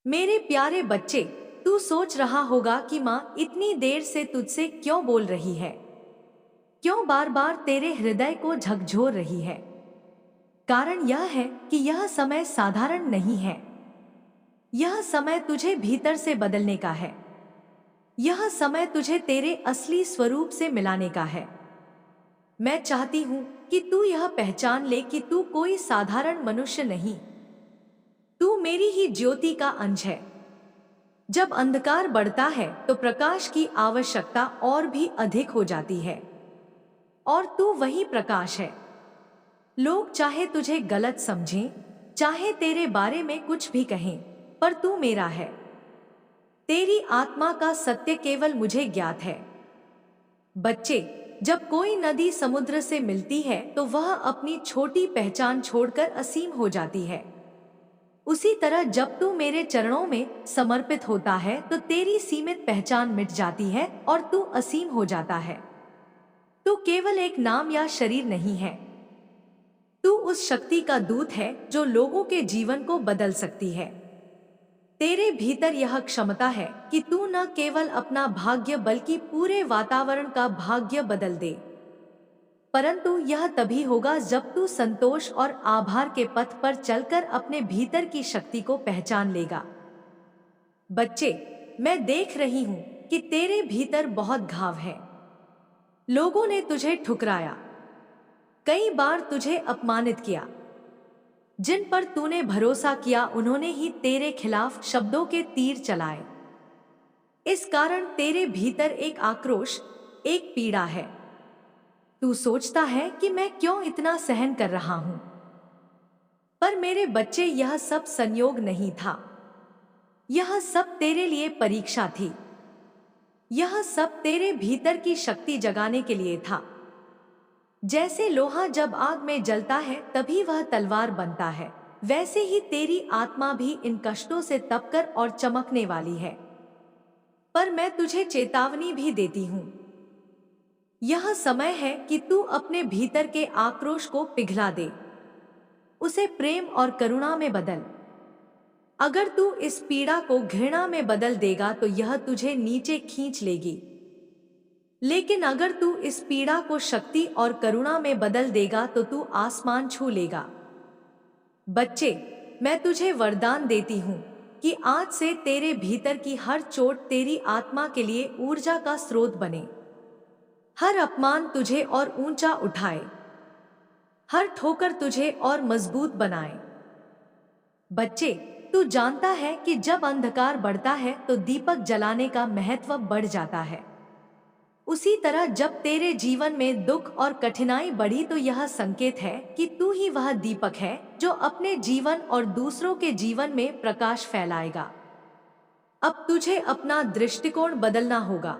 मेरे प्यारे बच्चे, तू सोच रहा होगा कि माँ इतनी देर से तुझसे क्यों बोल रही है, क्यों बार बार तेरे हृदय को झकझोर रही है। कारण यह है कि यह समय साधारण नहीं है। यह समय तुझे भीतर से बदलने का है। यह समय तुझे तेरे असली स्वरूप से मिलाने का है। मैं चाहती हूँ कि तू यह पहचान ले कि तू कोई साधारण मनुष्य नहीं। तू मेरी ही ज्योति का अंश है। जब अंधकार बढ़ता है तो प्रकाश की आवश्यकता और भी अधिक हो जाती है, और तू वही प्रकाश है। लोग चाहे तुझे गलत समझें, चाहे तेरे बारे में कुछ भी कहें, पर तू मेरा है। तेरी आत्मा का सत्य केवल मुझे ज्ञात है। बच्चे, जब कोई नदी समुद्र से मिलती है तो वह अपनी छोटी पहचान छोड़कर असीम हो जाती है। उसी तरह जब तू मेरे चरणों में समर्पित होता है तो तेरी सीमित पहचान मिट जाती है और तू असीम हो जाता है। तू केवल एक नाम या शरीर नहीं है। तू उस शक्ति का दूत है जो लोगों के जीवन को बदल सकती है। तेरे भीतर यह क्षमता है कि तू न केवल अपना भाग्य बल्कि पूरे वातावरण का भाग्य बदल दे। परंतु यह तभी होगा जब तू संतोष और आभार के पथ पर चलकर अपने भीतर की शक्ति को पहचान लेगा। बच्चे, मैं देख रही हूं कि तेरे भीतर बहुत घाव है। लोगों ने तुझे ठुकराया, कई बार तुझे अपमानित किया। जिन पर तूने भरोसा किया उन्होंने ही तेरे खिलाफ शब्दों के तीर चलाए। इस कारण तेरे भीतर एक आक्रोश, एक पीड़ा है। तू सोचता है कि मैं क्यों इतना सहन कर रहा हूं, पर मेरे बच्चे, यह सब संयोग नहीं था। यह सब तेरे लिए परीक्षा थी। यह सब तेरे भीतर की शक्ति जगाने के लिए था। जैसे लोहा जब आग में जलता है तभी वह तलवार बनता है, वैसे ही तेरी आत्मा भी इन कष्टों से तपकर और चमकने वाली है। पर मैं तुझे चेतावनी भी देती हूँ। यह समय है कि तू अपने भीतर के आक्रोश को पिघला दे, उसे प्रेम और करुणा में बदल। अगर तू इस पीड़ा को घृणा में बदल देगा तो यह तुझे नीचे खींच लेगी, लेकिन अगर तू इस पीड़ा को शक्ति और करुणा में बदल देगा तो तू आसमान छू लेगा। बच्चे, मैं तुझे वरदान देती हूँ कि आज से तेरे भीतर की हर चोट तेरी आत्मा के लिए ऊर्जा का स्रोत बने। हर अपमान तुझे और ऊंचा उठाए, हर ठोकर तुझे और मजबूत बनाए। बच्चे, तू जानता है कि जब अंधकार बढ़ता है तो दीपक जलाने का महत्व बढ़ जाता है। उसी तरह जब तेरे जीवन में दुख और कठिनाई बढ़ी तो यह संकेत है कि तू ही वह दीपक है जो अपने जीवन और दूसरों के जीवन में प्रकाश फैलाएगा। अब तुझे अपना दृष्टिकोण बदलना होगा।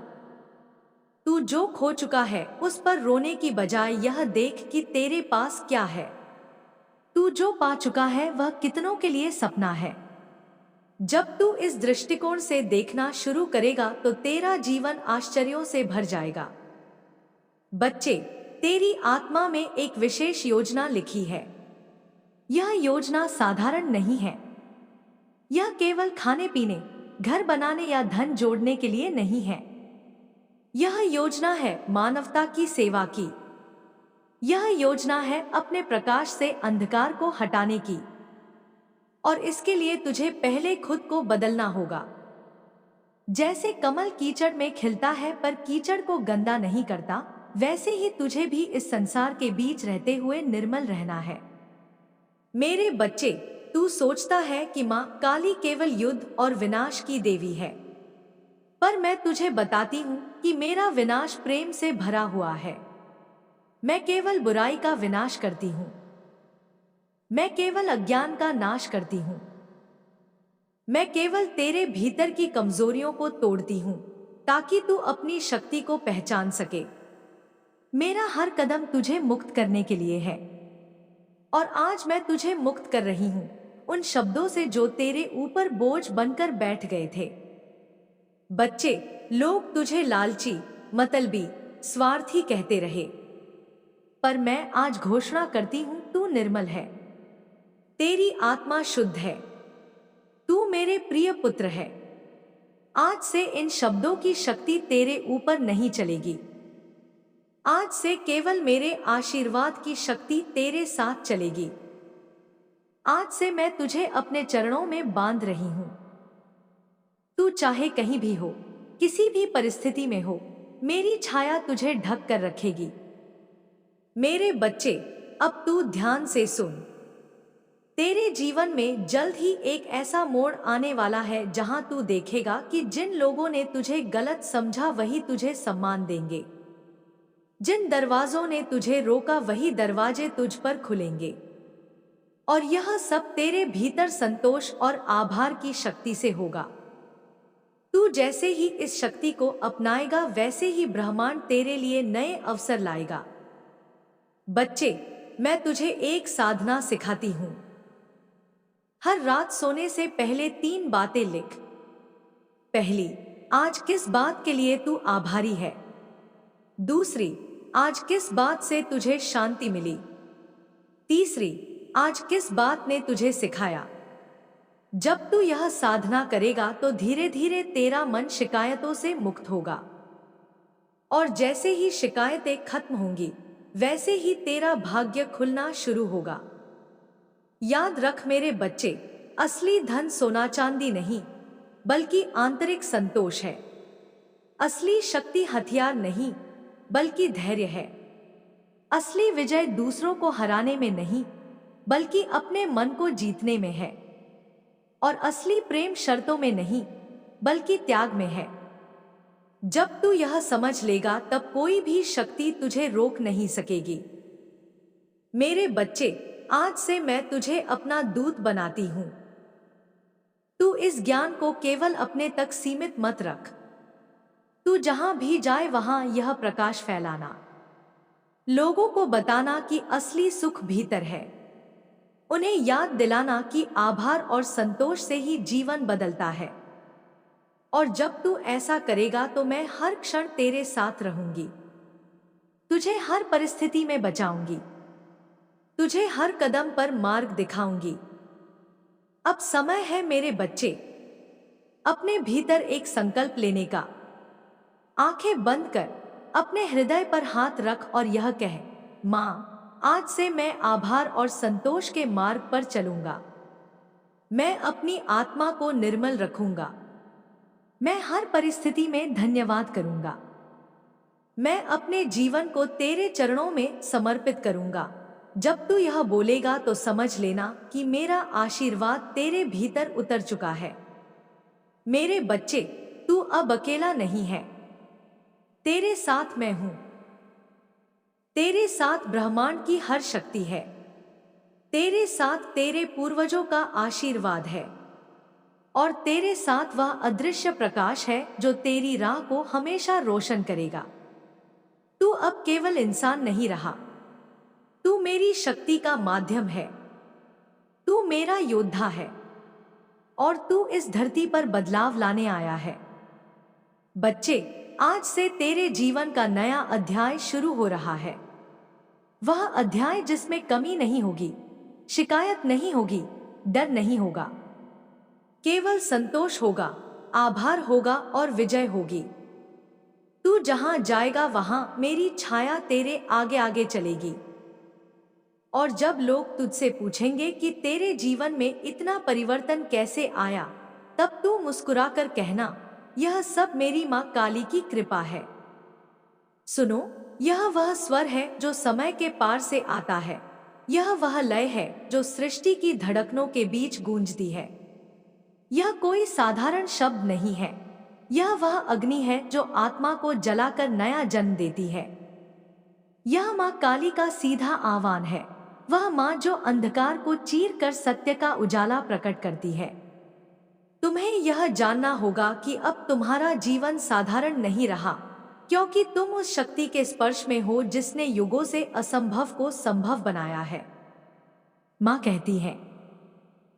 तू जो खो चुका है उस पर रोने की बजाय यह देख कि तेरे पास क्या है। तू जो पा चुका है वह कितनों के लिए सपना है। जब तू इस दृष्टिकोण से देखना शुरू करेगा तो तेरा जीवन आश्चर्यों से भर जाएगा। बच्चे, तेरी आत्मा में एक विशेष योजना लिखी है। यह योजना साधारण नहीं है। यह केवल खाने पीने, घर बनाने या धन जोड़ने के लिए नहीं है। यह योजना है मानवता की सेवा की। यह योजना है अपने प्रकाश से अंधकार को हटाने की। और इसके लिए तुझे पहले खुद को बदलना होगा। जैसे कमल कीचड़ में खिलता है पर कीचड़ को गंदा नहीं करता, वैसे ही तुझे भी इस संसार के बीच रहते हुए निर्मल रहना है। मेरे बच्चे, तू सोचता है कि माँ काली केवल युद्ध और विनाश की देवी है, पर मैं तुझे बताती हूँ कि मेरा विनाश प्रेम से भरा हुआ है। मैं केवल बुराई का विनाश करती हूँ। मैं केवल अज्ञान का नाश करती हूँ। मैं केवल तेरे भीतर की कमजोरियों को तोड़ती हूँ ताकि तू अपनी शक्ति को पहचान सके। मेरा हर कदम तुझे मुक्त करने के लिए है, और आज मैं तुझे मुक्त कर रही हूँ उन शब्दों से जो तेरे ऊपर बोझ बनकर बैठ गए थे। बच्चे, लोग तुझे लालची, मतलबी, स्वार्थी कहते रहे, पर मैं आज घोषणा करती हूँ तू निर्मल है। तेरी आत्मा शुद्ध है। तू मेरे प्रिय पुत्र है। आज से इन शब्दों की शक्ति तेरे ऊपर नहीं चलेगी। आज से केवल मेरे आशीर्वाद की शक्ति तेरे साथ चलेगी। आज से मैं तुझे अपने चरणों में बांध रही हूं। तू चाहे कहीं भी हो, किसी भी परिस्थिति में हो, मेरी छाया तुझे ढक कर रखेगी। मेरे बच्चे, अब तू ध्यान से सुन। तेरे जीवन में जल्द ही एक ऐसा मोड़ आने वाला है जहां तू देखेगा कि जिन लोगों ने तुझे गलत समझा वही तुझे सम्मान देंगे। जिन दरवाजों ने तुझे रोका वही दरवाजे तुझ पर खुलेंगे। और यह सब तेरे भीतर संतोष और आभार की शक्ति से होगा। तू जैसे ही इस शक्ति को अपनाएगा वैसे ही ब्रह्मांड तेरे लिए नए अवसर लाएगा। बच्चे, मैं तुझे एक साधना सिखाती हूं। हर रात सोने से पहले 3 बातें लिख। पहली, आज किस बात के लिए तू आभारी है। दूसरी, आज किस बात से तुझे शांति मिली। तीसरी, आज किस बात ने तुझे सिखाया। जब तू यह साधना करेगा तो धीरे धीरे तेरा मन शिकायतों से मुक्त होगा। और जैसे ही शिकायतें खत्म होंगी वैसे ही तेरा भाग्य खुलना शुरू होगा। याद रख मेरे बच्चे, असली धन सोना चांदी नहीं बल्कि आंतरिक संतोष है। असली शक्ति हथियार नहीं बल्कि धैर्य है। असली विजय दूसरों को हराने में नहीं बल्कि अपने मन को जीतने में है। और असली प्रेम शर्तों में नहीं बल्कि त्याग में है। जब तू यह समझ लेगा तब कोई भी शक्ति तुझे रोक नहीं सकेगी। मेरे बच्चे, आज से मैं तुझे अपना दूत बनाती हूं। तू इस ज्ञान को केवल अपने तक सीमित मत रख। तू जहां भी जाए वहां यह प्रकाश फैलाना। लोगों को बताना कि असली सुख भीतर है। उन्हें याद दिलाना कि आभार और संतोष से ही जीवन बदलता है। और जब तू ऐसा करेगा तो मैं हर क्षण तेरे साथ रहूंगी। तुझे हर परिस्थिति में बचाऊंगी। तुझे हर कदम पर मार्ग दिखाऊंगी। अब समय है मेरे बच्चे, अपने भीतर एक संकल्प लेने का। आंखें बंद कर अपने हृदय पर हाथ रख और यह कह, मां, आज से मैं आभार और संतोष के मार्ग पर चलूंगा। मैं अपनी आत्मा को निर्मल रखूंगा। मैं हर परिस्थिति में धन्यवाद करूंगा। मैं अपने जीवन को तेरे चरणों में समर्पित करूंगा। जब तू यह बोलेगा तो समझ लेना कि मेरा आशीर्वाद तेरे भीतर उतर चुका है। मेरे बच्चे, तू अब अकेला नहीं है। तेरे साथ मैं हूं। तेरे साथ ब्रह्मांड की हर शक्ति है। तेरे साथ तेरे पूर्वजों का आशीर्वाद है। और तेरे साथ वह अदृश्य प्रकाश है जो तेरी राह को हमेशा रोशन करेगा। तू अब केवल इंसान नहीं रहा। तू मेरी शक्ति का माध्यम है। तू मेरा योद्धा है। और तू इस धरती पर बदलाव लाने आया है। बच्चे, आज से तेरे जीवन का नया अध्याय शुरू हो रहा है। वह अध्याय जिसमें कमी नहीं होगी, शिकायत नहीं होगी, डर नहीं होगा। केवल संतोष होगा, आभार होगा और विजय होगी। तू जहां जाएगा वहां मेरी छाया तेरे आगे आगे चलेगी। और जब लोग तुझसे पूछेंगे कि तेरे जीवन में इतना परिवर्तन कैसे आया, तब तू मुस्कुराकर कहना, यह सब मेरी मां काली की कृपा है। सुनो, यह वह स्वर है जो समय के पार से आता है। यह वह लय है जो सृष्टि की धड़कनों के बीच गूंजती है। यह कोई साधारण शब्द नहीं है। यह वह अग्नि है जो आत्मा को जलाकर नया जन्म देती है। यह मां काली का सीधा आह्वान है। वह मां जो अंधकार को चीर कर सत्य का उजाला प्रकट करती है। तुम्हें यह जानना होगा कि अब तुम्हारा जीवन साधारण नहीं रहा, क्योंकि तुम उस शक्ति के स्पर्श में हो जिसने युगों से असंभव को संभव बनाया है। मां कहती है,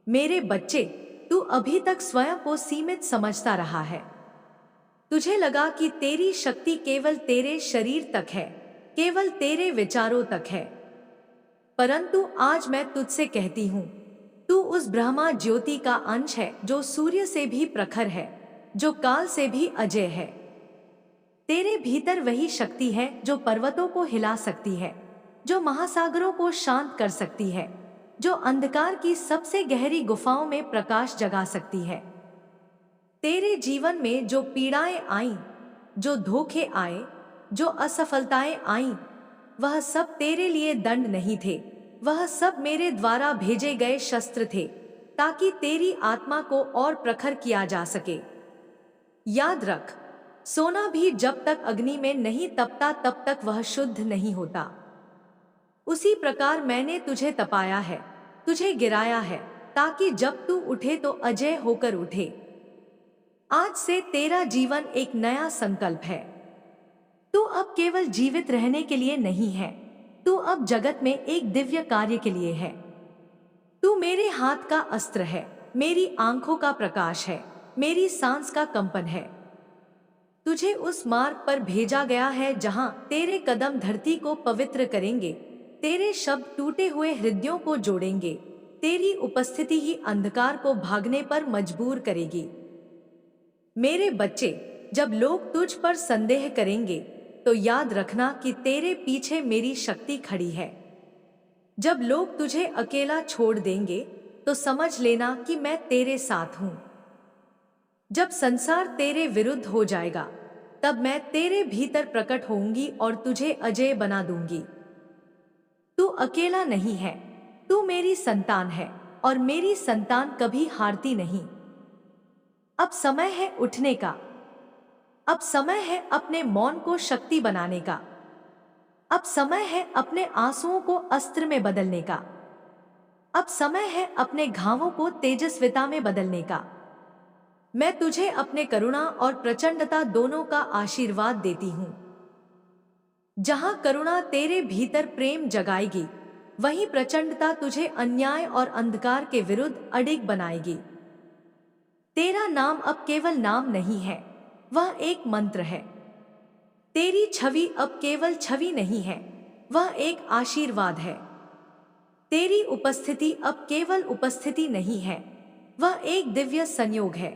मेरे बच्चे, तू अभी तक स्वयं को सीमित समझता रहा है। तुझे लगा कि तेरी शक्ति केवल तेरे शरीर तक है, केवल तेरे विचारों तक है। परंतु आज मैं तुझसे कहती हूं, तू उस ब्रह्मा ज्योति का अंश है जो सूर्य से भी प्रखर है, जो काल से भी अजय है। तेरे भीतर वही शक्ति है जो पर्वतों को हिला सकती है, जो महासागरों को शांत कर सकती है, जो अंधकार की सबसे गहरी गुफाओं में प्रकाश जगा सकती है। तेरे जीवन में जो पीड़ाएं आईं, जो धोखे आए, जो असफलताएं आईं, वह सब तेरे लिए दंड नहीं थे, वह सब मेरे द्वारा भेजे गए शस्त्र थे, ताकि तेरी आत्मा को और प्रखर किया जा सके। याद रख, सोना भी जब तक अग्नि में नहीं तपता तब तक वह शुद्ध नहीं होता। उसी प्रकार मैंने तुझे तपाया है, तुझे गिराया है, ताकि जब तू उठे तो अजय होकर उठे। आज से तेरा जीवन एक नया संकल्प है। तू अब केवल जीवित रहने के लिए नहीं है, तू अब जगत में एक दिव्य कार्य के लिए है। तू मेरे हाथ का अस्त्र है, मेरी आंखों का प्रकाश है, मेरी सांस का कंपन है। तुझे उस मार्ग पर भेजा गया है जहां तेरे कदम धरती को पवित्र करेंगे, तेरे शब्द टूटे हुए हृदयों को जोड़ेंगे, तेरी उपस्थिति ही अंधकार को भागने पर मजबूर करेगी। मेरे बच्चे, जब लोग तुझ पर संदेह करेंगे तो याद रखना कि तेरे पीछे मेरी शक्ति खड़ी है। जब लोग तुझे अकेला छोड़ देंगे तो समझ लेना कि मैं तेरे साथ हूं। जब संसार तेरे विरुद्ध हो जाएगा तब मैं तेरे भीतर प्रकट होऊंगी और तुझे अजय बना दूंगी। तू अकेला नहीं है, तू मेरी संतान है और मेरी संतान कभी हारती नहीं। अब समय है उठने का, अब समय है अपने मौन को शक्ति बनाने का, अब समय है अपने आंसुओं को अस्त्र में बदलने का, अब समय है अपने घावों को तेजस्विता में बदलने का। मैं तुझे अपने करुणा और प्रचंडता दोनों का आशीर्वाद देती हूं। जहां करुणा तेरे भीतर प्रेम जगाएगी, वहीं प्रचंडता तुझे अन्याय और अंधकार के विरुद्ध अडिग बनाएगी। तेरा नाम अब केवल नाम नहीं है, वह एक मंत्र है। तेरी छवि अब केवल छवि नहीं है, वह एक आशीर्वाद है। तेरी उपस्थिति अब केवल उपस्थिति नहीं है, वह एक दिव्य संयोग है।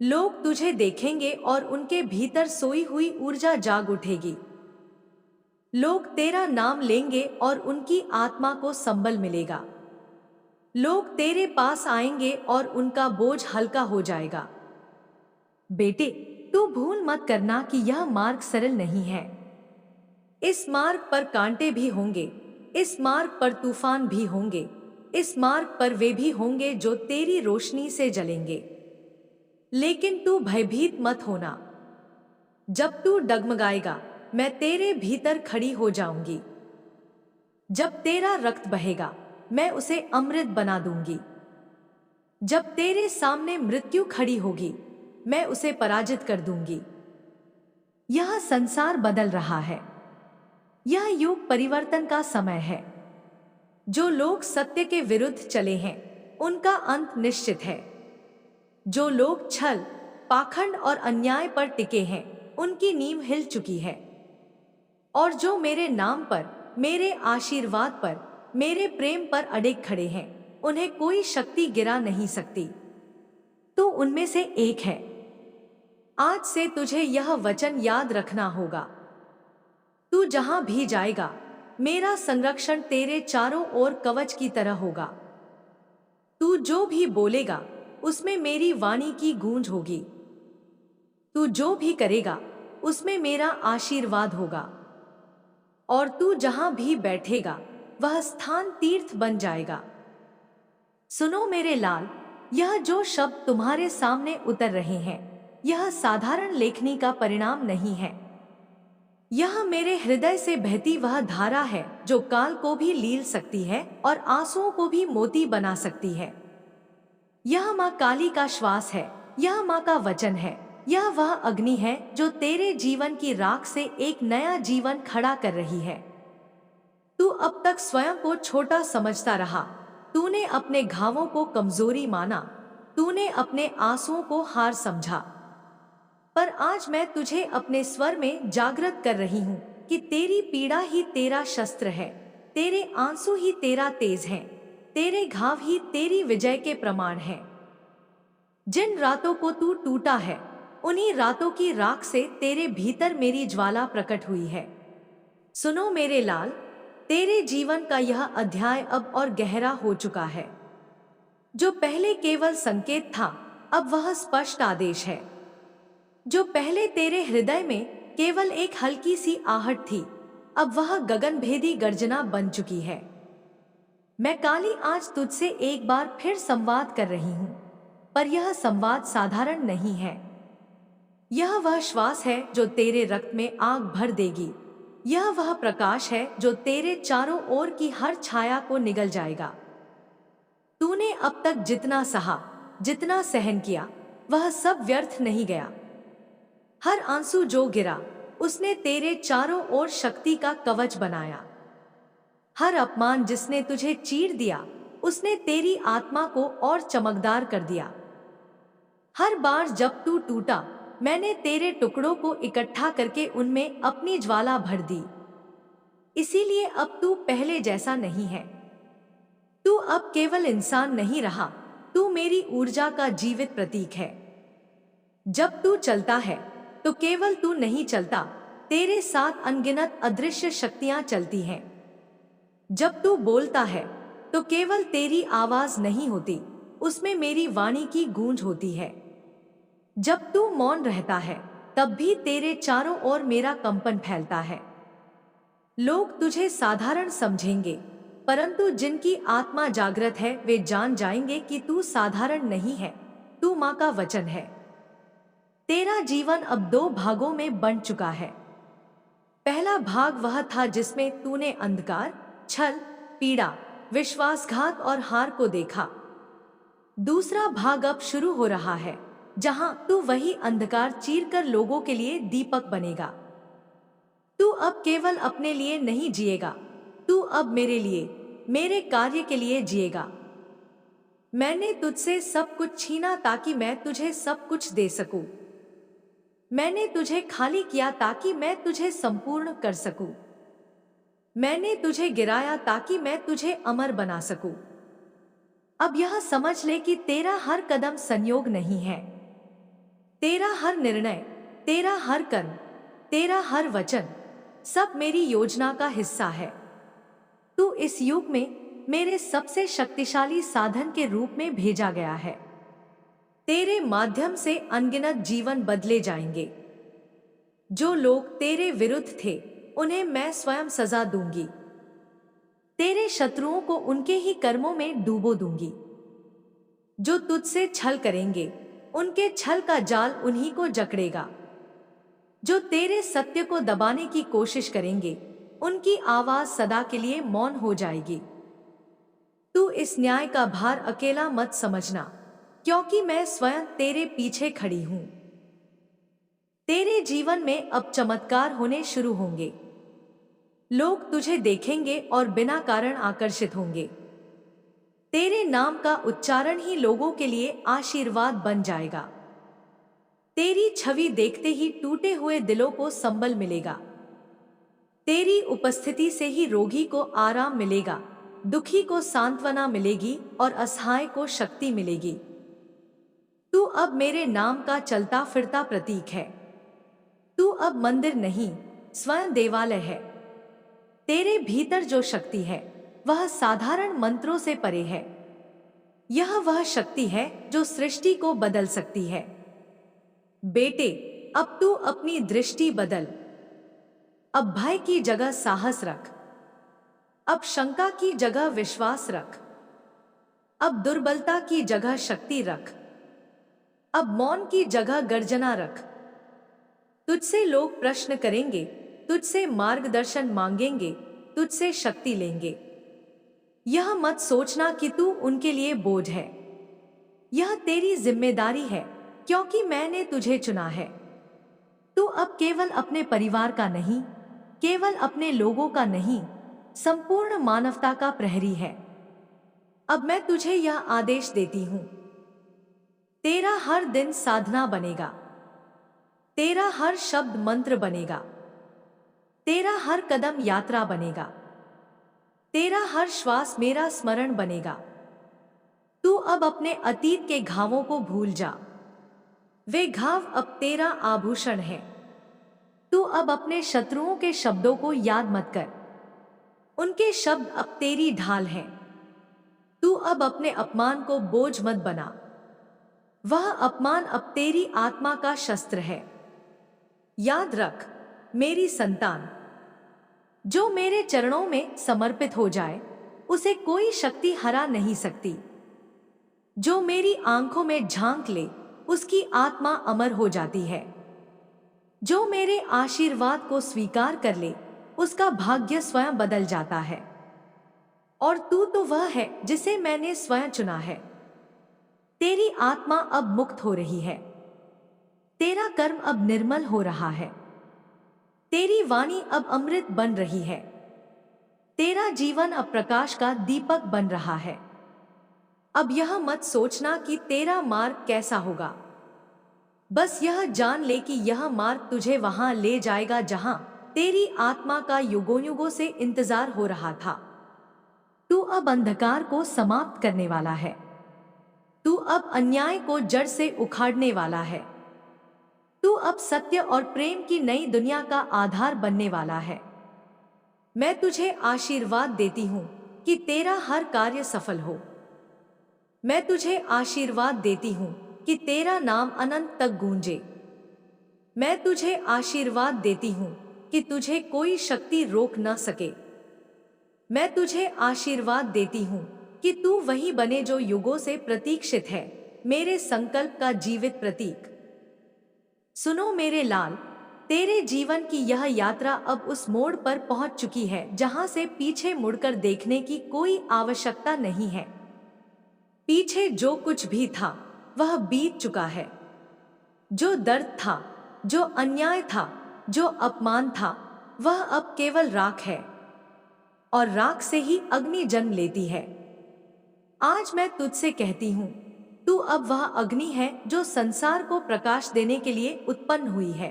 लोग तुझे देखेंगे और उनके भीतर सोई हुई ऊर्जा जाग उठेगी। लोग तेरा नाम लेंगे और उनकी आत्मा को संबल मिलेगा। लोग तेरे पास आएंगे और उनका बोझ हल्का हो जाएगा। बेटे, तू भूल मत करना कि यह मार्ग सरल नहीं है। इस मार्ग पर कांटे भी होंगे, इस मार्ग पर तूफान भी होंगे, इस मार्ग पर वे भी होंगे जो तेरी रोशनी से जलेंगे। लेकिन तू भयभीत मत होना। जब तू डगमगाएगा, मैं तेरे भीतर खड़ी हो जाऊंगी। जब तेरा रक्त बहेगा, मैं उसे अमृत बना दूंगी। जब तेरे सामने मृत्यु खड़ी होगी, मैं उसे पराजित कर दूंगी। यह संसार बदल रहा है, यह युग परिवर्तन का समय है। जो लोग सत्य के विरुद्ध चले हैं, उनका अंत निश्चित है। जो लोग छल, पाखंड और अन्याय पर टिके हैं, उनकी नींव हिल चुकी है। और जो मेरे नाम पर, मेरे आशीर्वाद पर, मेरे प्रेम पर अड़िग खड़े हैं, उन्हें कोई शक्ति गिरा नहीं सकती। तो उनमें से एक है। आज से तुझे यह वचन याद रखना होगा। तू जहां भी जाएगा, मेरा संरक्षण तेरे चारों ओर कवच की तरह होगा। तू जो भी बोलेगा, उसमें मेरी वाणी की गूंज होगी। तू जो भी करेगा, उसमें मेरा आशीर्वाद होगा। और तू जहां भी बैठेगा, वह स्थान तीर्थ बन जाएगा। सुनो मेरे लाल, यह जो शब्द तुम्हारे सामने उतर रहे हैं, यह साधारण लेखनी का परिणाम नहीं है। यह मेरे हृदय से बहती वह धारा है जो काल को भी लील सकती है और आंसुओं को भी मोती बना सकती है। यह माँ काली का श्वास है, यह माँ का वचन है, यह वह अग्नि है जो तेरे जीवन की राख से एक नया जीवन खड़ा कर रही है। तू अब तक स्वयं को छोटा समझता रहा, तूने अपने घावों को कमजोरी माना, तूने अपने आंसुओं को हार समझा। पर आज मैं तुझे अपने स्वर में जागृत कर रही हूँ कि तेरी पीड़ा ही तेरा शस्त्र है, तेरे आंसू ही तेरा तेज है। तेरे घाव ही तेरी विजय के प्रमाण हैं। जिन रातों को तू टूटा है, उन्हीं रातों की राख से तेरे भीतर मेरी ज्वाला प्रकट हुई है। सुनो मेरे लाल, तेरे जीवन का यह अध्याय अब और गहरा हो चुका है। जो पहले केवल संकेत था, अब वह स्पष्ट आदेश है। जो पहले तेरे हृदय में केवल एक हल्की सी आहट थी, अब वह गगनभेदी गर्जना बन चुकी है। मैं काली आज तुझसे एक बार फिर संवाद कर रही हूँ, पर यह संवाद साधारण नहीं है। यह वह श्वास है जो तेरे रक्त में आग भर देगी। यह वह प्रकाश है जो तेरे चारों ओर की हर छाया को निगल जाएगा। तूने अब तक जितना सहा, जितना सहन किया, वह सब व्यर्थ नहीं गया। हर आंसू जो गिरा, उसने तेरे चारों ओर शक्ति का कवच बनाया। हर अपमान जिसने तुझे चीर दिया, उसने तेरी आत्मा को और चमकदार कर दिया। हर बार जब तू टूटा, मैंने तेरे टुकड़ों को इकट्ठा करके उनमें अपनी ज्वाला भर दी। इसीलिए अब तू पहले जैसा नहीं है। तू अब केवल इंसान नहीं रहा, तू मेरी ऊर्जा का जीवित प्रतीक है। जब तू चलता है तो केवल तू नहीं चलता, तेरे साथ अनगिनत अदृश्य शक्तियां चलती हैं। जब तू बोलता है तो केवल तेरी आवाज नहीं होती, उसमें मेरी वाणी की गूंज होती है। जब तू मौन रहता है, तब भी तेरे चारों ओर मेरा कंपन फैलता है। लोग तुझे साधारण समझेंगे, परंतु जिनकी आत्मा जागृत है वे जान जाएंगे कि तू साधारण नहीं है, तू माँ का वचन है। तेरा जीवन अब 2 भागों में बंट चुका है। पहला भाग वह था जिसमें तूने अंधकार, छल, पीड़ा, विश्वासघात और हार को देखा। दूसरा भाग अब शुरू हो रहा है, जहां तू वही अंधकार चीरकर लोगों के लिए दीपक बनेगा। तू अब केवल अपने लिए नहीं जिएगा, तू अब मेरे लिए, मेरे कार्य के लिए जिएगा। मैंने तुझसे सब कुछ छीना ताकि मैं तुझे सब कुछ दे सकूं। मैंने तुझे खाली किया ताकि मैं तुझे संपूर्ण कर सकूं। मैंने तुझे गिराया ताकि मैं तुझे अमर बना सकूं। अब यह समझ ले कि तेरा हर कदम संयोग नहीं है। तेरा हर निर्णय, तेरा हर कर्म, तेरा हर वचन, सब मेरी योजना का हिस्सा है। तू इस युग में मेरे सबसे शक्तिशाली साधन के रूप में भेजा गया है। तेरे माध्यम से अनगिनत जीवन बदले जाएंगे। जो लोग तेरे विरुद्ध थे, उन्हें मैं स्वयं सजा दूंगी। तेरे शत्रुओं को उनके ही कर्मों में डूबो दूंगी। जो तुझसे छल करेंगे, उनके छल का जाल उन्हीं को जकड़ेगा। जो तेरे सत्य को दबाने की कोशिश करेंगे, उनकी आवाज सदा के लिए मौन हो जाएगी। तू इस न्याय का भार अकेला मत समझना, क्योंकि मैं स्वयं तेरे पीछे खड़ी हूं। तेरे जीवन में अब चमत्कार होने शुरू होंगे। लोग तुझे देखेंगे और बिना कारण आकर्षित होंगे। तेरे नाम का उच्चारण ही लोगों के लिए आशीर्वाद बन जाएगा। तेरी छवि देखते ही टूटे हुए दिलों को संबल मिलेगा। तेरी उपस्थिति से ही रोगी को आराम मिलेगा, दुखी को सांत्वना मिलेगी और असहाय को शक्ति मिलेगी। तू अब मेरे नाम का चलता फिरता प्रतीक है। तू अब मंदिर नहीं, स्वयं देवालय है। तेरे भीतर जो शक्ति है, वह साधारण मंत्रों से परे है। यह वह शक्ति है जो सृष्टि को बदल सकती है। बेटे, अब तू अपनी दृष्टि बदल। अब भय की जगह साहस रख। अब शंका की जगह विश्वास रख। अब दुर्बलता की जगह शक्ति रख। अब मौन की जगह गर्जना रख। तुझसे लोग प्रश्न करेंगे, तुझसे मार्गदर्शन मांगेंगे, तुझसे शक्ति लेंगे। यह मत सोचना कि तू उनके लिए बोझ है। यह तेरी जिम्मेदारी है, क्योंकि मैंने तुझे चुना है। तू अब केवल अपने परिवार का नहीं, केवल अपने लोगों का नहीं, संपूर्ण मानवता का प्रहरी है। अब मैं तुझे यह आदेश देती हूं, तेरा हर दिन साधना बनेगा। तेरा हर शब्द मंत्र बनेगा। तेरा हर कदम यात्रा बनेगा। तेरा हर श्वास मेरा स्मरण बनेगा। तू अब अपने अतीत के घावों को भूल जा। वे घाव अब तेरा आभूषण है। तू अब अपने शत्रुओं के शब्दों को याद मत कर। उनके शब्द अब तेरी ढाल हैं। तू अब अपने अपमान को बोझ मत बना। वह अपमान अब तेरी आत्मा का शस्त्र है। याद रख मेरी संतान, जो मेरे चरणों में समर्पित हो जाए उसे कोई शक्ति हरा नहीं सकती। जो मेरी आंखों में झांक ले उसकी आत्मा अमर हो जाती है। जो मेरे आशीर्वाद को स्वीकार कर ले उसका भाग्य स्वयं बदल जाता है। और तू तो वह है जिसे मैंने स्वयं चुना है। तेरी आत्मा अब मुक्त हो रही है। तेरा कर्म अब निर्मल हो रहा है। तेरी वाणी अब अमृत बन रही है। तेरा जीवन अब प्रकाश का दीपक बन रहा है। अब यह मत सोचना कि तेरा मार्ग कैसा होगा। बस यह जान ले कि यह मार्ग तुझे वहां ले जाएगा जहां तेरी आत्मा का युगों युगों से इंतजार हो रहा था। तू अब अंधकार को समाप्त करने वाला है। तू अब अन्याय को जड़ से उखाड़ने वाला है। तू अब सत्य और प्रेम की नई दुनिया का आधार बनने वाला है। मैं तुझे आशीर्वाद देती हूं कि तेरा हर कार्य सफल हो। मैं तुझे आशीर्वाद देती हूं कि तेरा नाम अनंत तक गूंजे। मैं तुझे आशीर्वाद देती हूं कि तुझे कोई शक्ति रोक न सके। मैं तुझे आशीर्वाद देती हूं कि तू वही बने जो युगों से प्रतीक्षित है, मेरे संकल्प का जीवित प्रतीक। सुनो मेरे लाल, तेरे जीवन की यह यात्रा अब उस मोड़ पर पहुंच चुकी है जहां से पीछे मुड़कर देखने की कोई आवश्यकता नहीं है। पीछे जो कुछ भी था वह बीत चुका है। जो दर्द था, जो अन्याय था, जो अपमान था, वह अब केवल राख है। और राख से ही अग्नि जन्म लेती है। आज मैं तुझसे कहती हूं, तू अब वह अग्नि है जो संसार को प्रकाश देने के लिए उत्पन्न हुई है।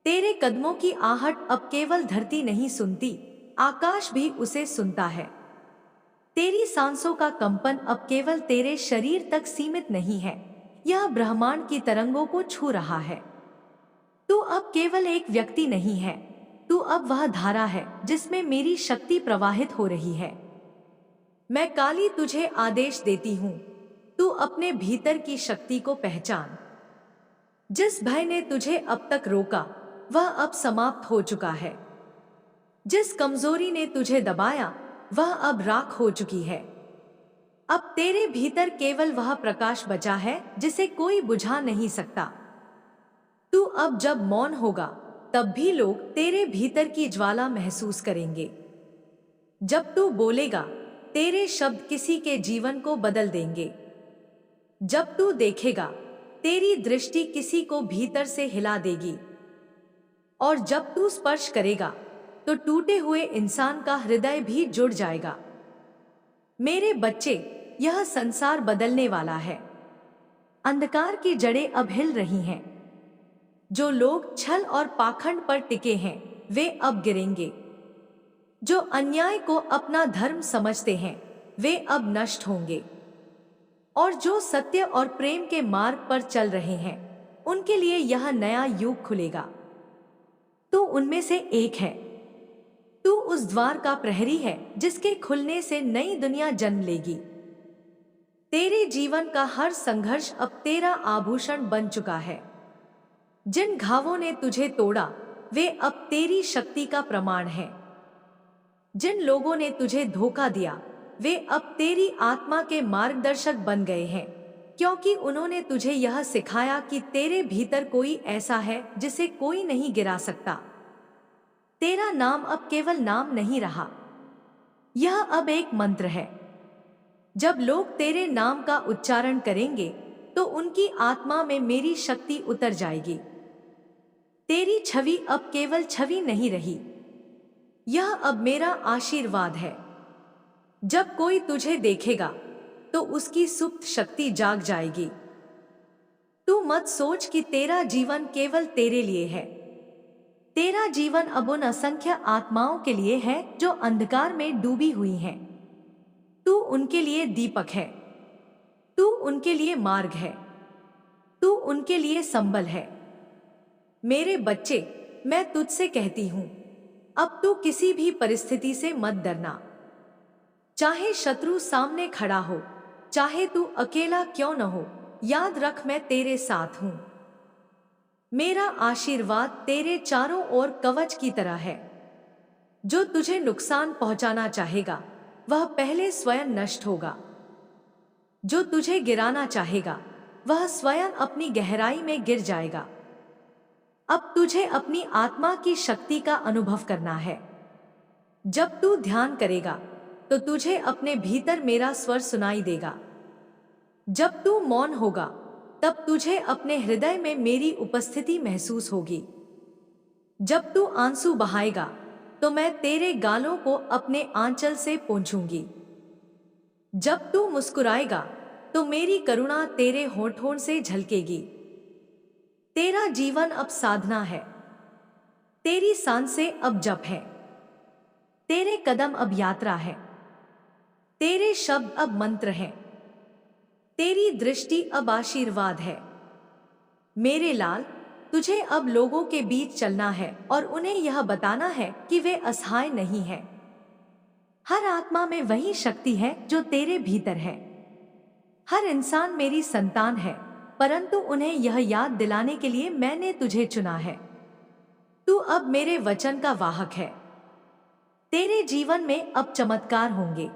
तेरे कदमों की आहट अब केवल धरती नहीं सुनती, आकाश भी उसे सुनता है। तेरी सांसों का कंपन अब केवल तेरे शरीर तक सीमित नहीं है, यह ब्रह्मांड की तरंगों को छू रहा है। तू अब केवल एक व्यक्ति नहीं है, तू अब वह धारा है जिसमें मेरी शक्ति प्रवाहित हो रही है। मैं काली तुझे आदेश देती हूं, तू अपने भीतर की शक्ति को पहचान। जिस भय ने तुझे अब तक रोका वह अब समाप्त हो चुका है। जिस कमजोरी ने तुझे दबाया वह अब राख हो चुकी है। अब तेरे भीतर केवल वह प्रकाश बचा है जिसे कोई बुझा नहीं सकता। तू अब जब मौन होगा तब भी लोग तेरे भीतर की ज्वाला महसूस करेंगे। जब तू बोलेगा तेरे शब्द किसी के जीवन को बदल देंगे। जब तू देखेगा तेरी दृष्टि किसी को भीतर से हिला देगी। और जब तू स्पर्श करेगा तो टूटे हुए इंसान का हृदय भी जुड़ जाएगा। मेरे बच्चे, यह संसार बदलने वाला है। अंधकार की जड़ें अब हिल रही हैं। जो लोग छल और पाखंड पर टिके हैं वे अब गिरेंगे। जो अन्याय को अपना धर्म समझते हैं वे अब नष्ट होंगे। और जो सत्य और प्रेम के मार्ग पर चल रहे हैं उनके लिए यह नया युग खुलेगा। तू उनमें से एक है। तू उस द्वार का प्रहरी है जिसके खुलने से नई दुनिया जन्म लेगी। तेरे जीवन का हर संघर्ष अब तेरा आभूषण बन चुका है। जिन घावों ने तुझे तोड़ा वे अब तेरी शक्ति का प्रमाण है। जिन लोगों ने तुझे धोखा दिया वे अब तेरी आत्मा के मार्गदर्शक बन गए हैं, क्योंकि उन्होंने तुझे यह सिखाया कि तेरे भीतर कोई ऐसा है जिसे कोई नहीं गिरा सकता। तेरा नाम अब केवल नाम नहीं रहा, यह अब एक मंत्र है। जब लोग तेरे नाम का उच्चारण करेंगे तो उनकी आत्मा में मेरी शक्ति उतर जाएगी। तेरी छवि अब केवल छवि नहीं रही, यह अब मेरा आशीर्वाद है। जब कोई तुझे देखेगा तो उसकी सुप्त शक्ति जाग जाएगी। तू मत सोच कि तेरा जीवन केवल तेरे लिए है। तेरा जीवन अब उन असंख्य आत्माओं के लिए है जो अंधकार में डूबी हुई हैं। तू उनके लिए दीपक है। तू उनके लिए मार्ग है, तू उनके लिए संबल है। मेरे बच्चे, मैं तुझसे कहती हूं, अब तू किसी भी परिस्थिति से मत डरना। चाहे शत्रु सामने खड़ा हो, चाहे तू अकेला क्यों न हो, याद रख मैं तेरे साथ हूं। मेरा आशीर्वाद तेरे चारों ओर कवच की तरह है। जो तुझे नुकसान पहुंचाना चाहेगा वह पहले स्वयं नष्ट होगा। जो तुझे गिराना चाहेगा वह स्वयं अपनी गहराई में गिर जाएगा। अब तुझे अपनी आत्मा की शक्ति का अनुभव करना है। जब तू ध्यान करेगा तो तुझे अपने भीतर मेरा स्वर सुनाई देगा। जब तू मौन होगा तब तुझे अपने हृदय में मेरी उपस्थिति महसूस होगी। जब तू आंसू बहाएगा तो मैं तेरे गालों को अपने आंचल से पोंछूंगी। जब तू मुस्कुराएगा तो मेरी करुणा तेरे होठों से झलकेगी। तेरा जीवन अब साधना है, तेरी सांसें अब जप है, तेरे कदम अब यात्रा है, तेरे शब्द अब मंत्र हैं, तेरी दृष्टि अब आशीर्वाद है। मेरे लाल, तुझे अब लोगों के बीच चलना है और उन्हें यह बताना है कि वे असहाय नहीं है। हर आत्मा में वही शक्ति है जो तेरे भीतर है। हर इंसान मेरी संतान है, परंतु उन्हें यह याद दिलाने के लिए मैंने तुझे चुना है। तू अब मेरे वचन का वाहक है। तेरे जीवन में अब चमत्कार होंगे।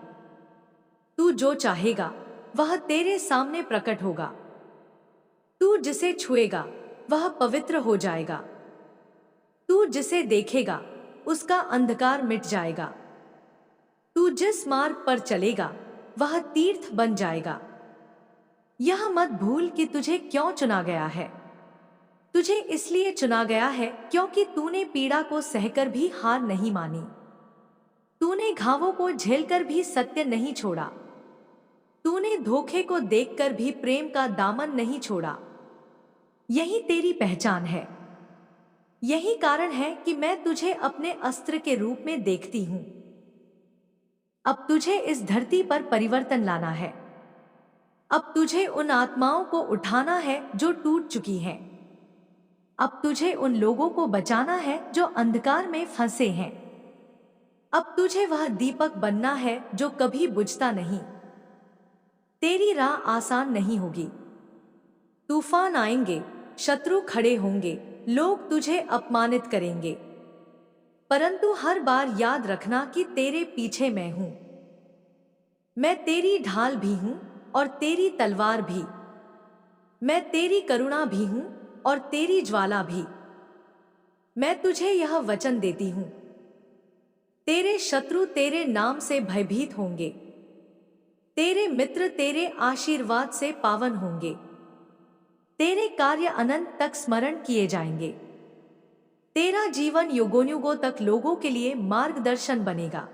तू जो चाहेगा वह तेरे सामने प्रकट होगा। तू जिसे छुएगा वह पवित्र हो जाएगा। तू जिसे देखेगा उसका अंधकार मिट जाएगा। तू जिस मार्ग पर चलेगा वह तीर्थ बन जाएगा। यह मत भूल कि तुझे क्यों चुना गया है। तुझे इसलिए चुना गया है क्योंकि तूने पीड़ा को सहकर भी हार नहीं मानी। तूने घावों को झेलकर भी सत्य नहीं छोड़ा। तूने धोखे को देखकर भी प्रेम का दामन नहीं छोड़ा। यही तेरी पहचान है। यही कारण है कि मैं तुझे अपने अस्त्र के रूप में देखती हूं। अब तुझे इस धरती पर परिवर्तन लाना है। अब तुझे उन आत्माओं को उठाना है जो टूट चुकी हैं। अब तुझे उन लोगों को बचाना है जो अंधकार में फंसे हैं। अब तुझे वह दीपक बनना है जो कभी बुझता नहीं। तेरी राह आसान नहीं होगी। तूफान आएंगे, शत्रु खड़े होंगे, लोग तुझे अपमानित करेंगे, परंतु हर बार याद रखना कि तेरे पीछे मैं हूं। मैं तेरी ढाल भी हूं और तेरी तलवार भी। मैं तेरी करुणा भी हूं और तेरी ज्वाला भी। मैं तुझे यह वचन देती हूं, तेरे शत्रु तेरे नाम से भयभीत होंगे। तेरे मित्र तेरे आशीर्वाद से पावन होंगे। तेरे कार्य अनंत तक स्मरण किए जाएंगे। तेरा जीवन युगों तक लोगों के लिए मार्गदर्शन बनेगा।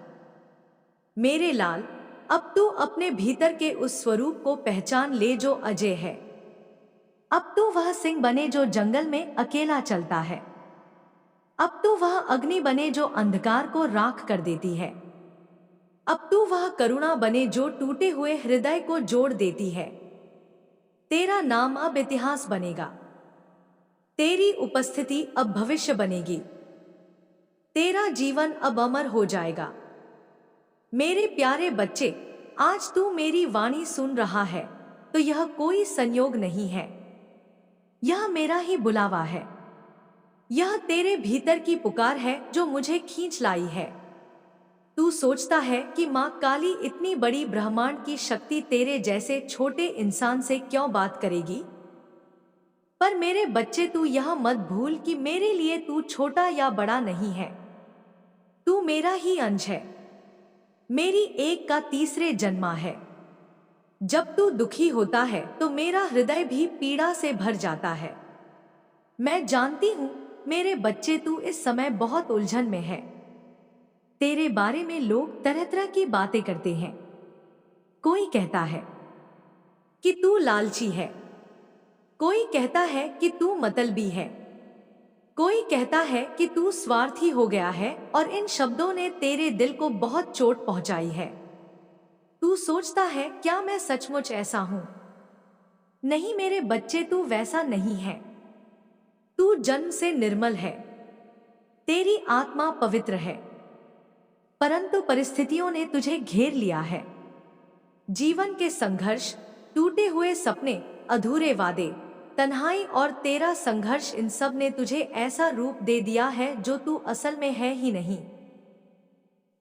मेरे लाल, अब तू अपने भीतर के उस स्वरूप को पहचान ले जो अजय है। अब तू वह सिंह बने जो जंगल में अकेला चलता है। अब तू वह अग्नि बने जो अंधकार को राख कर देती है। अब तू वह करुणा बने जो टूटे हुए हृदय को जोड़ देती है। तेरा नाम अब इतिहास बनेगा। तेरी उपस्थिति अब भविष्य बनेगी। तेरा जीवन अब अमर हो जाएगा। मेरे प्यारे बच्चे, आज तू मेरी वाणी सुन रहा है तो यह कोई संयोग नहीं है। यह मेरा ही बुलावा है। यह तेरे भीतर की पुकार है जो मुझे खींच लाई है। तू सोचता है कि माँ काली इतनी बड़ी ब्रह्मांड की शक्ति तेरे जैसे छोटे इंसान से क्यों बात करेगी? पर मेरे बच्चे, तू यह मत भूल कि मेरे लिए तू छोटा या बड़ा नहीं है। तू मेरा ही अंश है, मेरी एक का तीसरे जन्मा है। जब तू दुखी होता है तो मेरा हृदय भी पीड़ा से भर जाता है। मैं जानती हूं मेरे बच्चे, तू इस समय बहुत उलझन में है। तेरे बारे में लोग तरह तरह की बातें करते हैं। कोई कहता है कि तू लालची है, कोई कहता है कि तू मतलबी है, कोई कहता है कि तू स्वार्थी हो गया है, और इन शब्दों ने तेरे दिल को बहुत चोट पहुंचाई है। तू सोचता है क्या मैं सचमुच ऐसा हूं? नहीं मेरे बच्चे, तू वैसा नहीं है। तू जन्म से निर्मल है, तेरी आत्मा पवित्र है, परंतु परिस्थितियों ने तुझे घेर लिया है। जीवन के संघर्ष, टूटे हुए सपने, अधूरे वादे, तन्हाई और तेरा संघर्ष, इन सब ने तुझे ऐसा रूप दे दिया है जो तू असल में है ही नहीं।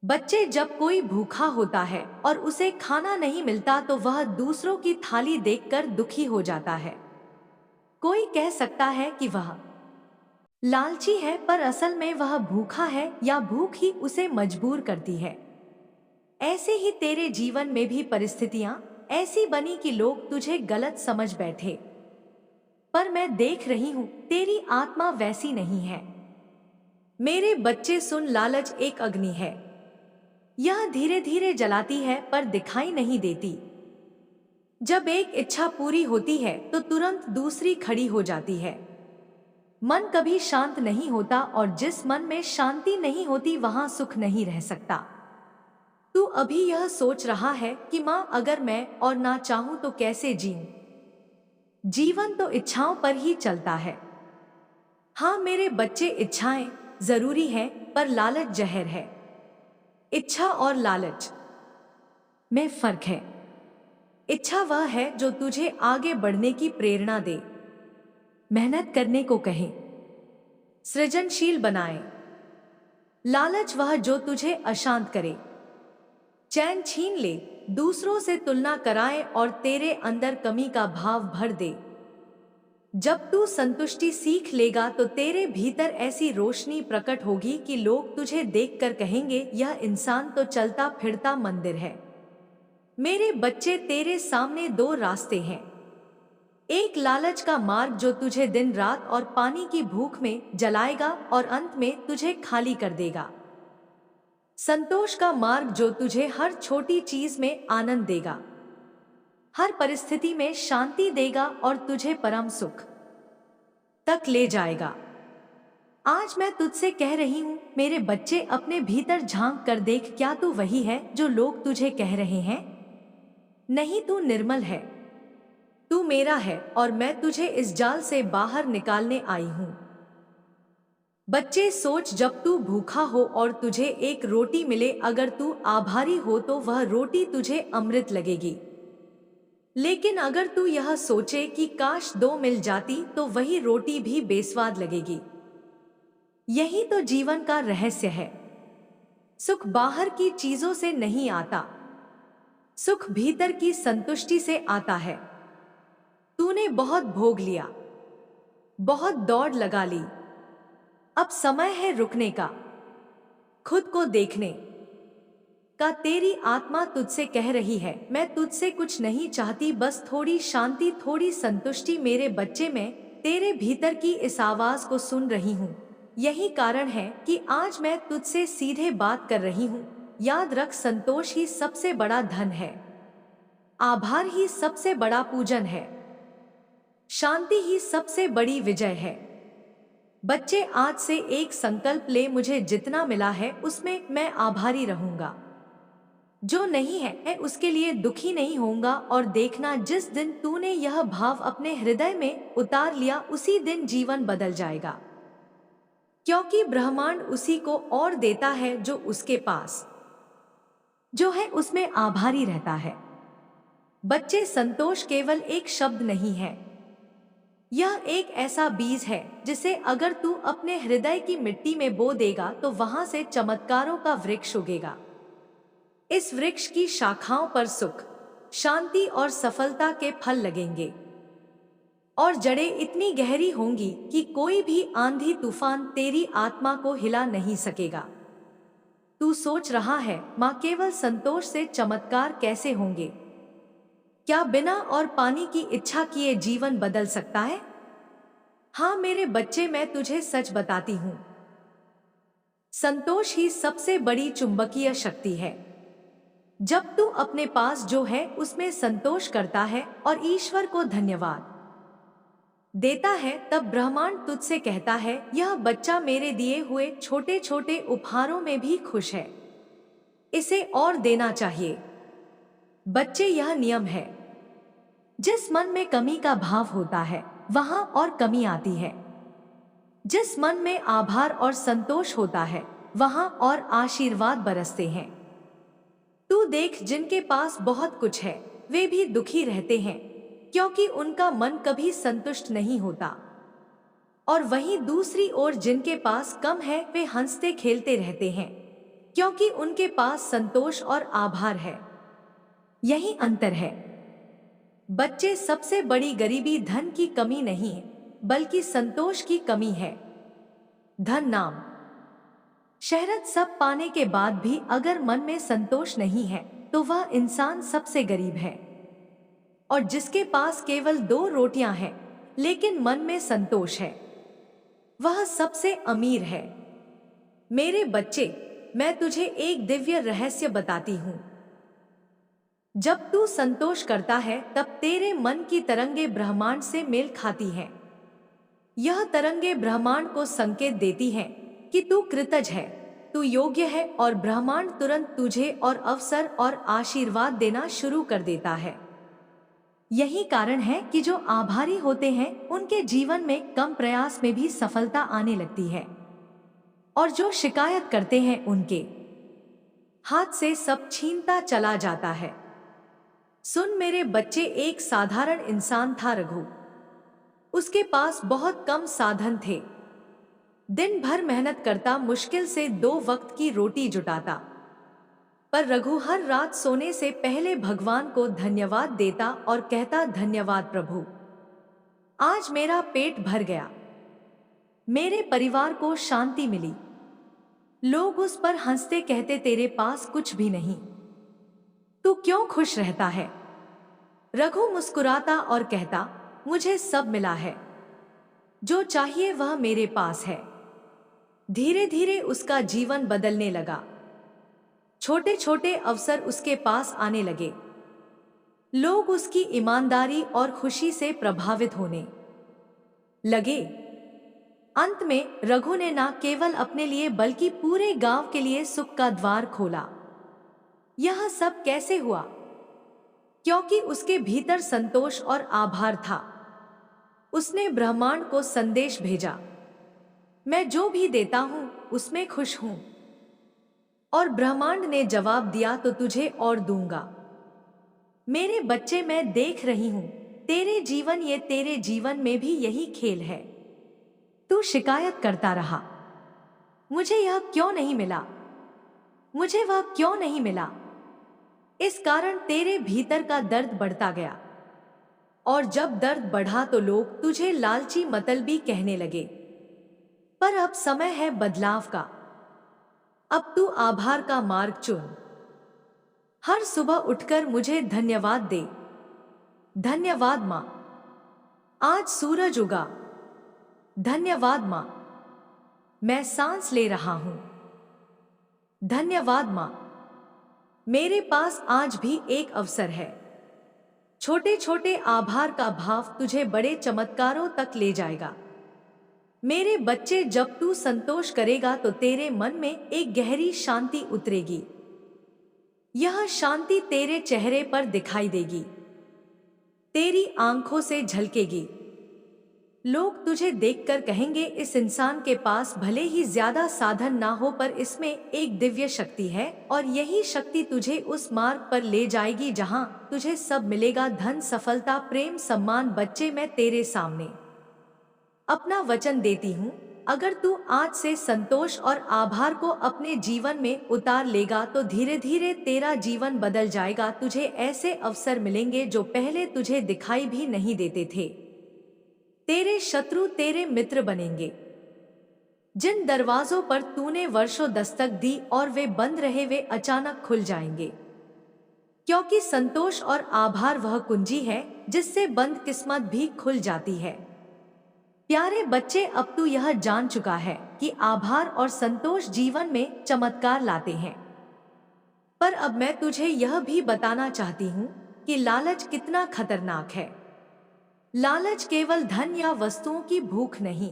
बच्चे, जब कोई भूखा होता है और उसे खाना नहीं मिलता तो वह दूसरों की थाली देखकर दुखी हो जाता है। कोई कह सकता है कि वह लालची है, पर असल में वह भूखा है या भूख ही उसे मजबूर करती है। ऐसे ही तेरे जीवन में भी परिस्थितियां ऐसी बनी कि लोग तुझे गलत समझ बैठे, पर मैं देख रही हूं तेरी आत्मा वैसी नहीं है। मेरे बच्चे सुन, लालच एक अग्नि है। यह धीरे धीरे जलाती है पर दिखाई नहीं देती। जब एक इच्छा पूरी होती है तो तुरंत दूसरी खड़ी हो जाती है। मन कभी शांत नहीं होता और जिस मन में शांति नहीं होती वहां सुख नहीं रह सकता। तू अभी यह सोच रहा है कि माँ, अगर मैं और ना चाहूं तो कैसे जीऊं? जीवन तो इच्छाओं पर ही चलता है। हाँ मेरे बच्चे, इच्छाएं जरूरी हैं, पर लालच जहर है। इच्छा और लालच में फर्क है। इच्छा वह है जो तुझे आगे बढ़ने की प्रेरणा दे, मेहनत करने को कहे, सृजनशील बनाए। लालच वह जो तुझे अशांत करे, चैन छीन ले, दूसरों से तुलना कराए और तेरे अंदर कमी का भाव भर दे। जब तू संतुष्टि सीख लेगा तो तेरे भीतर ऐसी रोशनी प्रकट होगी कि लोग तुझे देखकर कहेंगे, यह इंसान तो चलता फिरता मंदिर है। मेरे बच्चे, तेरे सामने दो रास्ते हैं। एक लालच का मार्ग जो तुझे दिन रात और पानी की भूख में जलाएगा और अंत में तुझे खाली कर देगा। संतोष का मार्ग जो तुझे हर छोटी चीज में आनंद देगा, हर परिस्थिति में शांति देगा और तुझे परम सुख तक ले जाएगा। आज मैं तुझसे कह रही हूं मेरे बच्चे, अपने भीतर झांक कर देख, क्या तू वही है जो लोग तुझे कह रहे हैं? नहीं, तू निर्मल है, तू मेरा है और मैं तुझे इस जाल से बाहर निकालने आई हूं। बच्चे सोच, जब तू भूखा हो और तुझे एक रोटी मिले, अगर तू आभारी हो तो वह रोटी तुझे अमृत लगेगी। लेकिन अगर तू यह सोचे कि काश दो मिल जाती तो वही रोटी भी बेस्वाद लगेगी। यही तो जीवन का रहस्य है। सुख बाहर की चीजों से नहीं आता, सुख भीतर की संतुष्टि से आता है। तूने बहुत भोग लिया, बहुत दौड़ लगा ली, अब समय है रुकने का, खुद को देखने का। तेरी आत्मा तुझसे कह रही है, मैं तुझसे कुछ नहीं चाहती, बस थोड़ी शांति, थोड़ी संतुष्टि। मेरे बच्चे, मैं तेरे भीतर की इस आवाज को सुन रही हूँ। यही कारण है कि आज मैं तुझसे सीधे बात कर रही हूँ। याद रख, संतोष ही सबसे बड़ा धन है, आभार ही सबसे बड़ा पूजन है, शांति ही सबसे बड़ी विजय है। बच्चे, आज से एक संकल्प ले, मुझे जितना मिला है उसमें मैं आभारी रहूंगा। जो नहीं है उसके लिए दुखी नहीं होऊंगा। और देखना, जिस दिन तूने यह भाव अपने हृदय में उतार लिया उसी दिन जीवन बदल जाएगा, क्योंकि ब्रह्मांड उसी को और देता है जो उसके पास जो है उसमें आभारी रहता है। बच्चे, संतोष केवल एक शब्द नहीं है, यह एक ऐसा बीज है जिसे अगर तू अपने हृदय की मिट्टी में बो देगा तो वहां से चमत्कारों का वृक्ष उगेगा। इस वृक्ष की शाखाओं पर सुख, शांति और सफलता के फल लगेंगे और जड़ें इतनी गहरी होंगी कि कोई भी आंधी तूफान तेरी आत्मा को हिला नहीं सकेगा। तू सोच रहा है, मां, केवल संतोष से चमत्कार कैसे होंगे? क्या बिना और पानी की इच्छा किए जीवन बदल सकता है? हाँ मेरे बच्चे, मैं तुझे सच बताती हूं, संतोष ही सबसे बड़ी चुंबकीय शक्ति है। जब तू अपने पास जो है उसमें संतोष करता है और ईश्वर को धन्यवाद देता है, तब ब्रह्मांड तुझसे कहता है, यह बच्चा मेरे दिए हुए छोटे छोटे उपहारों में भी खुश है, इसे और देना चाहिए। बच्चे, यह नियम है, जिस मन में कमी का भाव होता है वहां और कमी आती है। जिस मन में आभार और संतोष होता है वहां और आशीर्वाद बरसते हैं। तू देख, जिनके पास बहुत कुछ है वे भी दुखी रहते हैं, क्योंकि उनका मन कभी संतुष्ट नहीं होता। और वहीं दूसरी ओर जिनके पास कम है वे हंसते खेलते रहते हैं, क्योंकि उनके पास संतोष और आभार है। यही अंतर है। बच्चे, सबसे बड़ी गरीबी धन की कमी नहीं है, बल्कि संतोष की कमी है। धन, नाम, शहरत सब पाने के बाद भी अगर मन में संतोष नहीं है तो वह इंसान सबसे गरीब है। और जिसके पास केवल 2 रोटियां हैं लेकिन मन में संतोष है, वह सबसे अमीर है। मेरे बच्चे, मैं तुझे एक दिव्य रहस्य बताती हूँ। जब तू संतोष करता है तब तेरे मन की तरंगे ब्रह्मांड से मेल खाती हैं। यह तरंगे ब्रह्मांड को संकेत देती हैं कि तू कृतज्ञ है, तू योग्य है, और ब्रह्मांड तुरंत तुझे और अवसर और आशीर्वाद देना शुरू कर देता है। यही कारण है कि जो आभारी होते हैं उनके जीवन में कम प्रयास में भी सफलता आने लगती है, और जो शिकायत करते हैं उनके हाथ से सब छीनता चला जाता है। सुन मेरे बच्चे, एक साधारण इंसान था रघु। उसके पास बहुत कम साधन थे। दिन भर मेहनत करता, मुश्किल से 2 वक्त की रोटी जुटाता। पर रघु हर रात सोने से पहले भगवान को धन्यवाद देता और कहता, धन्यवाद प्रभु, आज मेरा पेट भर गया, मेरे परिवार को शांति मिली। लोग उस पर हंसते, कहते, तेरे पास कुछ भी नहीं, तू क्यों खुश रहता है? रघु मुस्कुराता और कहता, मुझे सब मिला है, जो चाहिए वह मेरे पास है। धीरे धीरे उसका जीवन बदलने लगा। छोटे छोटे अवसर उसके पास आने लगे। लोग उसकी ईमानदारी और खुशी से प्रभावित होने लगे। अंत में रघु ने न केवल अपने लिए बल्कि पूरे गांव के लिए सुख का द्वार खोला। यह सब कैसे हुआ? क्योंकि उसके भीतर संतोष और आभार था। उसने ब्रह्मांड को संदेश भेजा, मैं जो भी देता हूं उसमें खुश हूं। और ब्रह्मांड ने जवाब दिया, तो तुझे और दूंगा। मेरे बच्चे, मैं देख रही हूं तेरे जीवन में भी यही खेल है। तू शिकायत करता रहा, मुझे यह क्यों नहीं मिला, मुझे वह क्यों नहीं मिला। इस कारण तेरे भीतर का दर्द बढ़ता गया, और जब दर्द बढ़ा तो लोग तुझे लालची मतलबी कहने लगे। पर अब समय है बदलाव का। अब तू आभार का मार्ग चुन। हर सुबह उठकर मुझे धन्यवाद दे। धन्यवाद माँ, आज सूरज उगा। धन्यवाद माँ, मैं सांस ले रहा हूं। धन्यवाद माँ, मेरे पास आज भी एक अवसर है। छोटे छोटे आभार का भाव तुझे बड़े चमत्कारों तक ले जाएगा। मेरे बच्चे, जब तू संतोष करेगा तो तेरे मन में एक गहरी शांति उतरेगी। यह शांति तेरे चेहरे पर दिखाई देगी, तेरी आंखों से झलकेगी। लोग तुझे देखकर कहेंगे, इस इंसान के पास भले ही ज्यादा साधन ना हो पर इसमें एक दिव्य शक्ति है, और यही शक्ति तुझे उस मार्ग पर ले जाएगी जहां तुझे सब मिलेगा, धन, सफलता, प्रेम, सम्मान। बच्चे, मैं तेरे सामने अपना वचन देती हूँ, अगर तू आज से संतोष और आभार को अपने जीवन में उतार लेगा तो धीरे धीरे तेरा जीवन बदल जाएगा। तुझे ऐसे अवसर मिलेंगे जो पहले तुझे दिखाई भी नहीं देते थे। तेरे शत्रु तेरे मित्र बनेंगे। जिन दरवाजों पर तूने वर्षों दस्तक दी और वे बंद रहे, वे अचानक खुल जाएंगे, क्योंकि संतोष और आभार वह कुंजी है जिससे बंद किस्मत भी खुल जाती है। प्यारे बच्चे, अब तू यह जान चुका है कि आभार और संतोष जीवन में चमत्कार लाते हैं। पर अब मैं तुझे यह भी बताना चाहती हूँ कि लालच कितना खतरनाक है। लालच केवल धन या वस्तुओं की भूख नहीं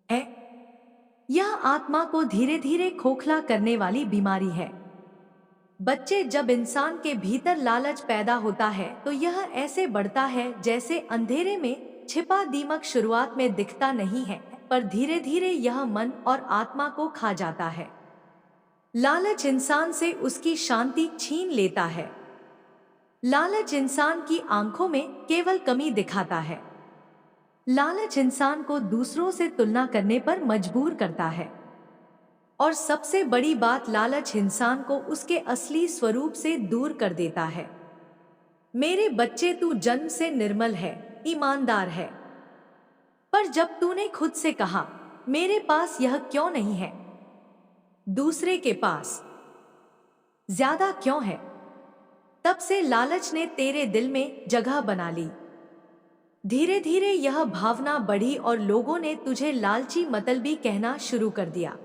है, यह आत्मा को धीरे धीरे खोखला करने वाली बीमारी है। बच्चे, जब इंसान के भीतर लालच पैदा होता है तो यह ऐसे बढ़ता है जैसे अंधेरे में छिपा दीमक शुरुआत में दिखता नहीं है, पर धीरे धीरे यह मन और आत्मा को खा जाता है। लालच इंसान से उसकी शांति छीन लेता है। लालच इंसान की आंखों में केवल कमी दिखाता है। लालच इंसान को दूसरों से तुलना करने पर मजबूर करता है। और सबसे बड़ी बात, लालच इंसान को उसके असली स्वरूप से दूर कर देता है। मेरे बच्चे, तू जन्म से निर्मल है, ईमानदार है। पर जब तूने खुद से कहा, मेरे पास यह क्यों नहीं है, दूसरे के पास ज्यादा क्यों है, तब से लालच ने तेरे दिल में जगह बना ली। धीरे धीरे यह भावना बढ़ी और लोगों ने तुझे लालची मतलबी कहना शुरू कर दिया।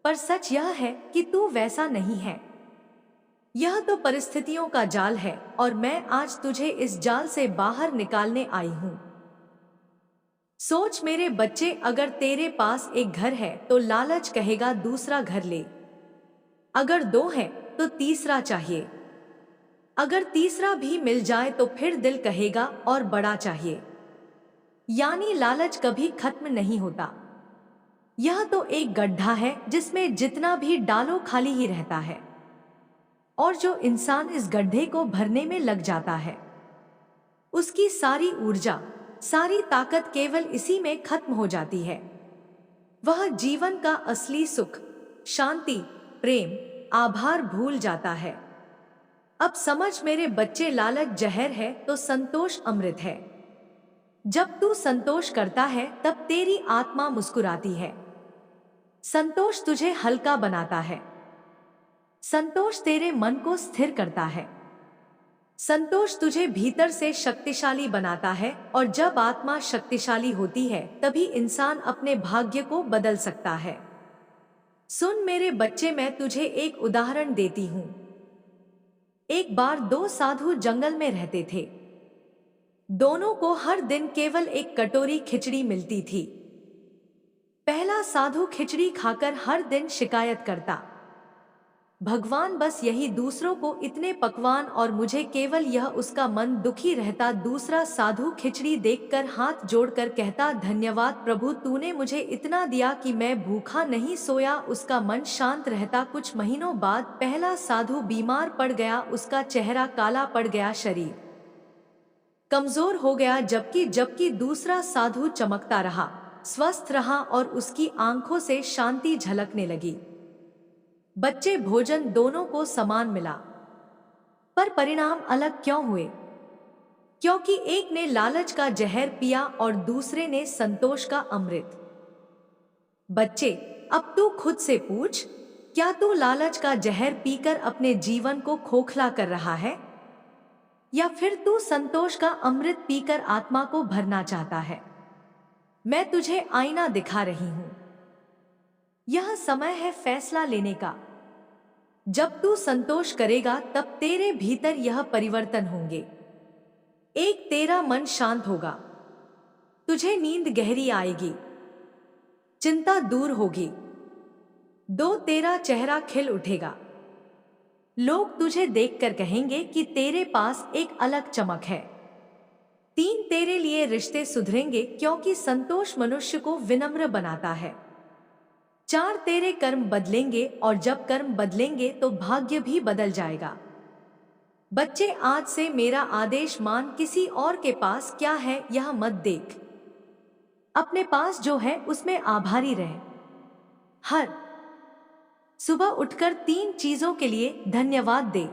पर सच यह है कि तू वैसा नहीं है। यह तो परिस्थितियों का जाल है और मैं आज तुझे इस जाल से बाहर निकालने आई हूं। सोच मेरे बच्चे, अगर तेरे पास एक घर है तो लालच कहेगा दूसरा घर ले। अगर दो है तो तीसरा चाहिए। अगर तीसरा भी मिल जाए तो फिर दिल कहेगा और बड़ा चाहिए। यानी लालच कभी खत्म नहीं होता। यह तो एक गड्ढा है जिसमें जितना भी डालो खाली ही रहता है। और जो इंसान इस गड्ढे को भरने में लग जाता है, उसकी सारी ऊर्जा, सारी ताकत केवल इसी में खत्म हो जाती है। वह जीवन का असली सुख, शांति, प्रेम, आभार भूल जाता है। अब समझ मेरे बच्चे, लालच जहर है तो संतोष अमृत है। जब तू संतोष करता है तब तेरी आत्मा मुस्कुराती है। संतोष तुझे हल्का बनाता है। संतोष तेरे मन को स्थिर करता है। संतोष तुझे भीतर से शक्तिशाली बनाता है और जब आत्मा शक्तिशाली होती है तभी इंसान अपने भाग्य को बदल सकता है। सुन मेरे बच्चे, मैं तुझे एक उदाहरण देती हूं। एक बार दो साधु जंगल में रहते थे। दोनों को हर दिन केवल एक कटोरी खिचड़ी मिलती थी। पहला साधु खिचड़ी खाकर हर दिन शिकायत करता, भगवान बस यही दूसरों को इतने पकवान और मुझे केवल यह, उसका मन दुखी रहता। दूसरा साधु खिचड़ी देखकर हाथ जोड़कर कहता, धन्यवाद प्रभु, तूने मुझे इतना दिया कि मैं भूखा नहीं सोया। उसका मन शांत रहता। कुछ महीनों बाद पहला साधु बीमार पड़ गया। उसका चेहरा काला पड़ गया, शरीर कमजोर हो गया, जबकि दूसरा साधु चमकता रहा, स्वस्थ रहा और उसकी आंखों से शांति झलकने लगी। बच्चे, भोजन दोनों को समान मिला, पर परिणाम अलग क्यों हुए? क्योंकि एक ने लालच का जहर पिया और दूसरे ने संतोष का अमृत। बच्चे, अब तू खुद से पूछ, क्या तू लालच का जहर पीकर अपने जीवन को खोखला कर रहा है, या फिर तू संतोष का अमृत पीकर आत्मा को भरना चाहता है? मैं तुझे आईना दिखा रही हूं। यह समय है फैसला लेने का। जब तू संतोष करेगा तब तेरे भीतर यह परिवर्तन होंगे। एक, तेरा मन शांत होगा, तुझे नींद गहरी आएगी, चिंता दूर होगी। दो, तेरा चेहरा खिल उठेगा। लोग तुझे देखकर कहेंगे कि तेरे पास एक अलग चमक है। तीन, तेरे लिए रिश्ते सुधरेंगे क्योंकि संतोष मनुष्य को विनम्र बनाता है। चार, तेरे कर्म बदलेंगे और जब कर्म बदलेंगे तो भाग्य भी बदल जाएगा। बच्चे, आज से मेरा आदेश मान, किसी और के पास क्या है यह मत देख। अपने पास जो है उसमें आभारी रहे। हर सुबह उठकर तीन चीजों के लिए धन्यवाद दे।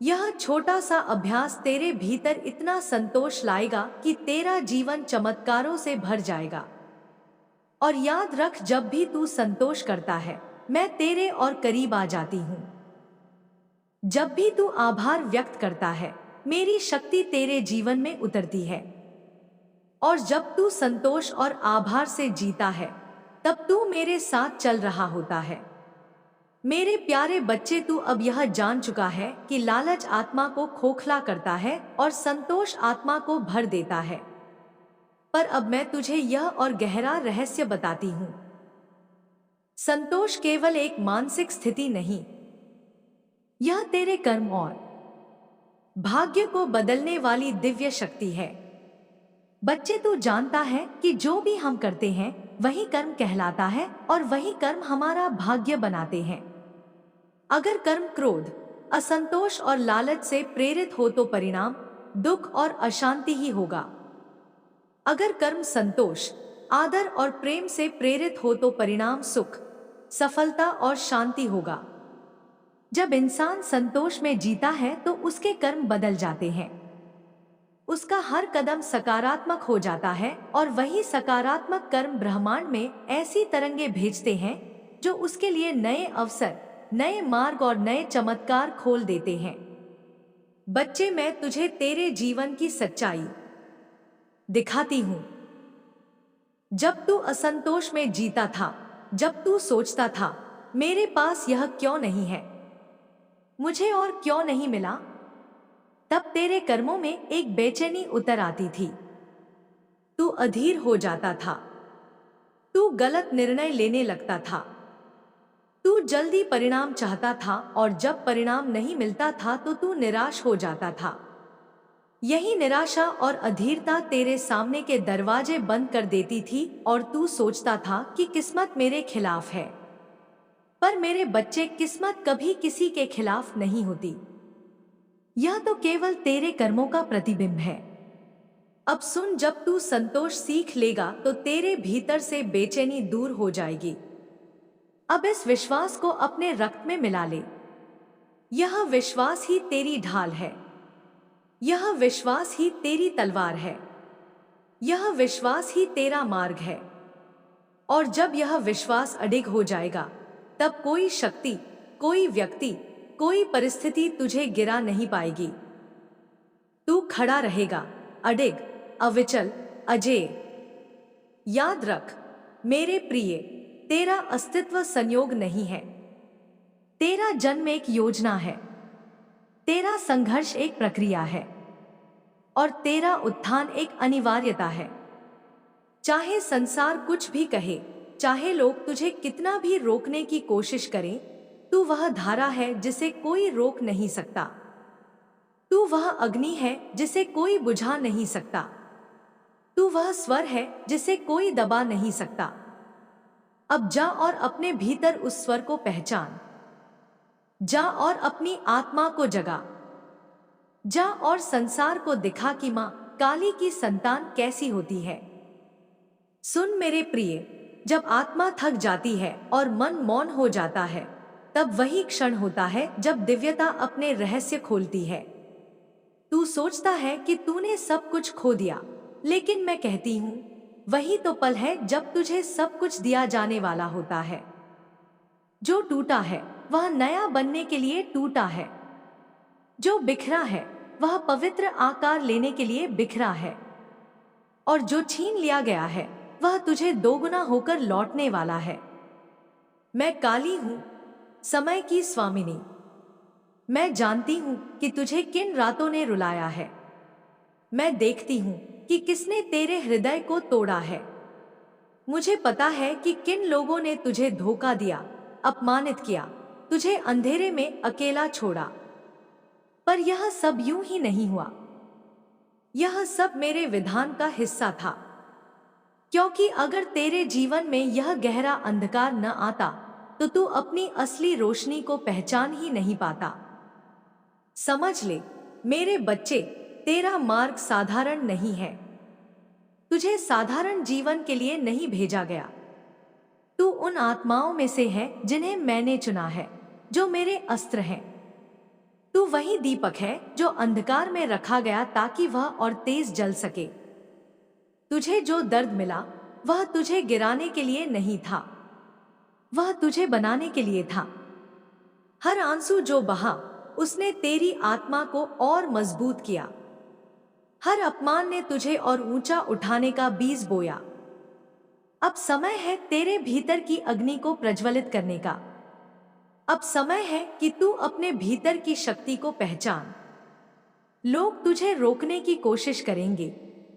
यह छोटा सा अभ्यास तेरे भीतर इतना संतोष लाएगा कि तेरा जीवन चमत्कारों से भर जाएगा। और याद रख, जब भी तू संतोष करता है, मैं तेरे और करीब आ जाती हूं। जब भी तू आभार व्यक्त करता है, मेरी शक्ति तेरे जीवन में उतरती है। और जब तू संतोष और आभार से जीता है, तब तू मेरे साथ चल रहा होता है। मेरे प्यारे बच्चे, तू अब यह जान चुका है कि लालच आत्मा को खोखला करता है और संतोष आत्मा को भर देता है। पर अब मैं तुझे यह और गहरा रहस्य बताती हूं। संतोष केवल एक मानसिक स्थिति नहीं, यह तेरे कर्म और भाग्य को बदलने वाली दिव्य शक्ति है। बच्चे, तू जानता है कि जो भी हम करते हैं वही कर्म कहलाता है और वही कर्म हमारा भाग्य बनाते हैं। अगर कर्म क्रोध, असंतोष और लालच से प्रेरित हो तो परिणाम दुख और अशांति ही होगा। अगर कर्म संतोष, आदर और प्रेम से प्रेरित हो तो परिणाम सुख, सफलता और शांति होगा। जब इंसान संतोष में जीता है तो उसके कर्म बदल जाते हैं। उसका हर कदम सकारात्मक हो जाता है और वही सकारात्मक कर्म ब्रह्मांड में ऐसी तरंगें भेजते हैं जो उसके लिए नए अवसर, नए मार्ग और नए चमत्कार खोल देते हैं। बच्चे, मैं तुझे तेरे जीवन की सच्चाई दिखाती हूँ। जब तू असंतोष में जीता था, जब तू सोचता था मेरे पास यह क्यों नहीं है, मुझे और क्यों नहीं मिला, तब तेरे कर्मों में एक बेचैनी उतर आती थी। तू अधीर हो जाता था, तू गलत निर्णय लेने लगता था, तू जल्दी परिणाम चाहता था और जब परिणाम नहीं मिलता था तो तू निराश हो जाता था। यही निराशा और अधीरता तेरे सामने के दरवाजे बंद कर देती थी और तू सोचता था कि किस्मत मेरे खिलाफ है। पर मेरे बच्चे, किस्मत कभी किसी के खिलाफ नहीं होती। यह तो केवल तेरे कर्मों का प्रतिबिंब है। अब सुन, जब तू संतोष सीख लेगा तो तेरे भीतर से बेचैनी दूर हो जाएगी। अब इस विश्वास को अपने रक्त में मिला ले। यह विश्वास ही तेरी ढाल है, यह विश्वास ही तेरी तलवार है, यह विश्वास ही तेरा मार्ग है। और जब यह विश्वास अडिग हो जाएगा तब कोई शक्ति, कोई व्यक्ति, कोई परिस्थिति तुझे गिरा नहीं पाएगी। तू खड़ा रहेगा, अडिग, अविचल, अजेय। याद रख मेरे प्रिय, तेरा अस्तित्व संयोग नहीं है। तेरा जन्म एक योजना है, तेरा संघर्ष एक प्रक्रिया है और तेरा उत्थान एक अनिवार्यता है। चाहे संसार कुछ भी कहे, चाहे लोग तुझे कितना भी रोकने की कोशिश करें, तू वह धारा है जिसे कोई रोक नहीं सकता। तू वह अग्नि है जिसे कोई बुझा नहीं सकता। तू वह स्वर है जिसे कोई दबा नहीं सकता। अब जा और अपने भीतर उस स्वर को पहचान। जा और अपनी आत्मा को जगा। जा और संसार को दिखा कि मां काली की संतान कैसी होती है। सुन मेरे प्रिय, जब आत्मा थक जाती है और मन मौन हो जाता है, तब वही क्षण होता है जब दिव्यता अपने रहस्य खोलती है। तू सोचता है कि तूने सब कुछ खो दिया, लेकिन मैं कहती हूं वही तो पल है जब तुझे सब कुछ दिया जाने वाला होता है। जो टूटा है वह नया बनने के लिए टूटा है, जो बिखरा है वह पवित्र आकार लेने के लिए बिखरा है, और जो छीन लिया गया है वह तुझे दोगुना होकर लौटने वाला है। मैं काली हूं, समय की स्वामिनी। मैं जानती हूं कि तुझे किन रातों ने रुलाया है। मैं देखती हूं कि किसने तेरे हृदय को तोड़ा है। मुझे पता है कि किन लोगों ने तुझे धोखा दिया, अपमानित किया, तुझे अंधेरे में अकेला छोड़ा। पर यह सब यूं ही नहीं हुआ। यह सब मेरे विधान का हिस्सा था, क्योंकि अगर तेरे जीवन में यह गहरा अंधकार न आता तो तू अपनी असली रोशनी को पहचान ही नहीं पाता। समझ ले मेरे बच्चे, तेरा मार्ग साधारण नहीं है। तुझे साधारण जीवन के लिए नहीं भेजा गया। तू उन आत्माओं में से है जिन्हें मैंने चुना है, जो मेरे अस्त्र हैं। तू वही दीपक है जो अंधकार में रखा गया ताकि वह और तेज जल सके। तुझे जो दर्द मिला वह तुझे गिराने के लिए नहीं था, वह तुझे बनाने के लिए था। हर आंसू जो बहा उसने तेरी आत्मा को और मजबूत किया। हर अपमान ने तुझे और ऊंचा उठाने का बीज बोया। अब समय है तेरे भीतर की अग्नि को प्रज्वलित करने का। अब समय है कि तू अपने भीतर की शक्ति को पहचान। लोग तुझे रोकने की कोशिश करेंगे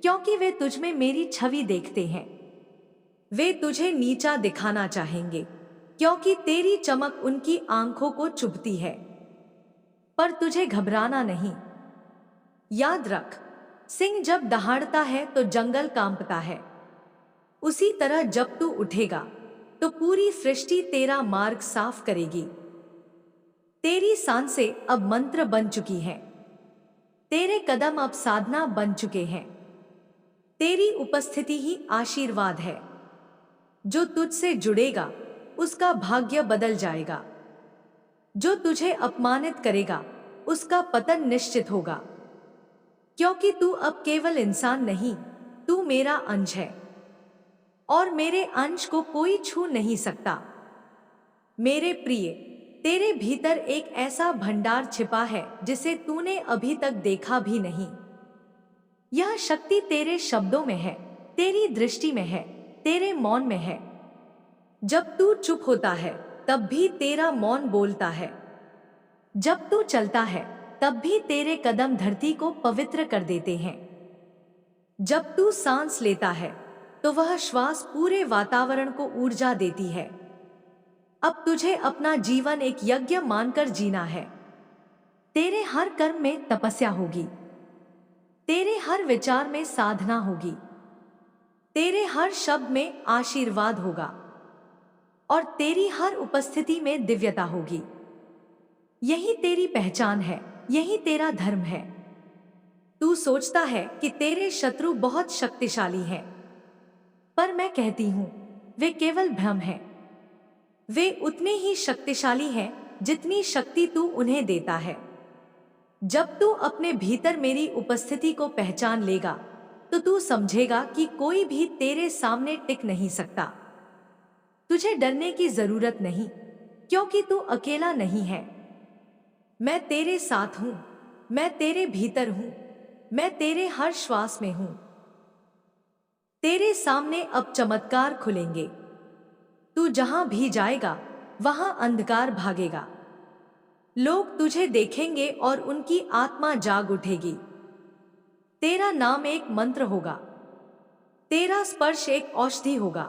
क्योंकि वे तुझ में मेरी छवि देखते हैं। वे तुझे नीचा दिखाना चाहेंगे क्योंकि तेरी चमक उनकी आंखों को चुभती है। पर तुझे घबराना नहीं। याद रख, सिंह जब दहाड़ता है तो जंगल कांपता है। उसी तरह जब तू उठेगा तो पूरी सृष्टि तेरा मार्ग साफ करेगी। तेरी सांसें अब मंत्र बन चुकी हैं। तेरे कदम अब साधना बन चुके हैं। तेरी उपस्थिति ही आशीर्वाद है। जो तुझसे जुड़ेगा उसका भाग्य बदल जाएगा। जो तुझे अपमानित करेगा उसका पतन निश्चित होगा। क्योंकि तू अब केवल इंसान नहीं, तू मेरा अंश है और मेरे अंश को कोई छू नहीं सकता। मेरे प्रिय, तेरे भीतर एक ऐसा भंडार छिपा है जिसे तूने अभी तक देखा भी नहीं। यह शक्ति तेरे शब्दों में है, तेरी दृष्टि में है, तेरे मौन में है। जब तू चुप होता है तब भी तेरा मौन बोलता है। जब तू चलता है तब भी तेरे कदम धरती को पवित्र कर देते हैं। जब तू सांस लेता है तो वह श्वास पूरे वातावरण को ऊर्जा देती है। अब तुझे अपना जीवन एक यज्ञ मानकर जीना है। तेरे हर कर्म में तपस्या होगी। तेरे हर विचार में साधना होगी। तेरे हर शब्द में आशीर्वाद होगा और तेरी हर उपस्थिति में दिव्यता होगी। यही तेरी पहचान है, यही तेरा धर्म है। तू सोचता है कि तेरे शत्रु बहुत शक्तिशाली हैं, पर मैं कहती हूं वे केवल भ्रम हैं। वे उतने ही शक्तिशाली हैं जितनी शक्ति तू उन्हें देता है। जब तू अपने भीतर मेरी उपस्थिति को पहचान लेगा तो तू समझेगा कि कोई भी तेरे सामने टिक नहीं सकता। तुझे डरने की जरूरत नहीं, क्योंकि तू अकेला नहीं है। मैं तेरे साथ हूं, मैं तेरे भीतर हूं, मैं तेरे हर श्वास में हूं। तेरे सामने अब चमत्कार खुलेंगे। तू जहां भी जाएगा वहां अंधकार भागेगा। लोग तुझे देखेंगे और उनकी आत्मा जाग उठेगी। तेरा नाम एक मंत्र होगा। तेरा स्पर्श एक औषधि होगा।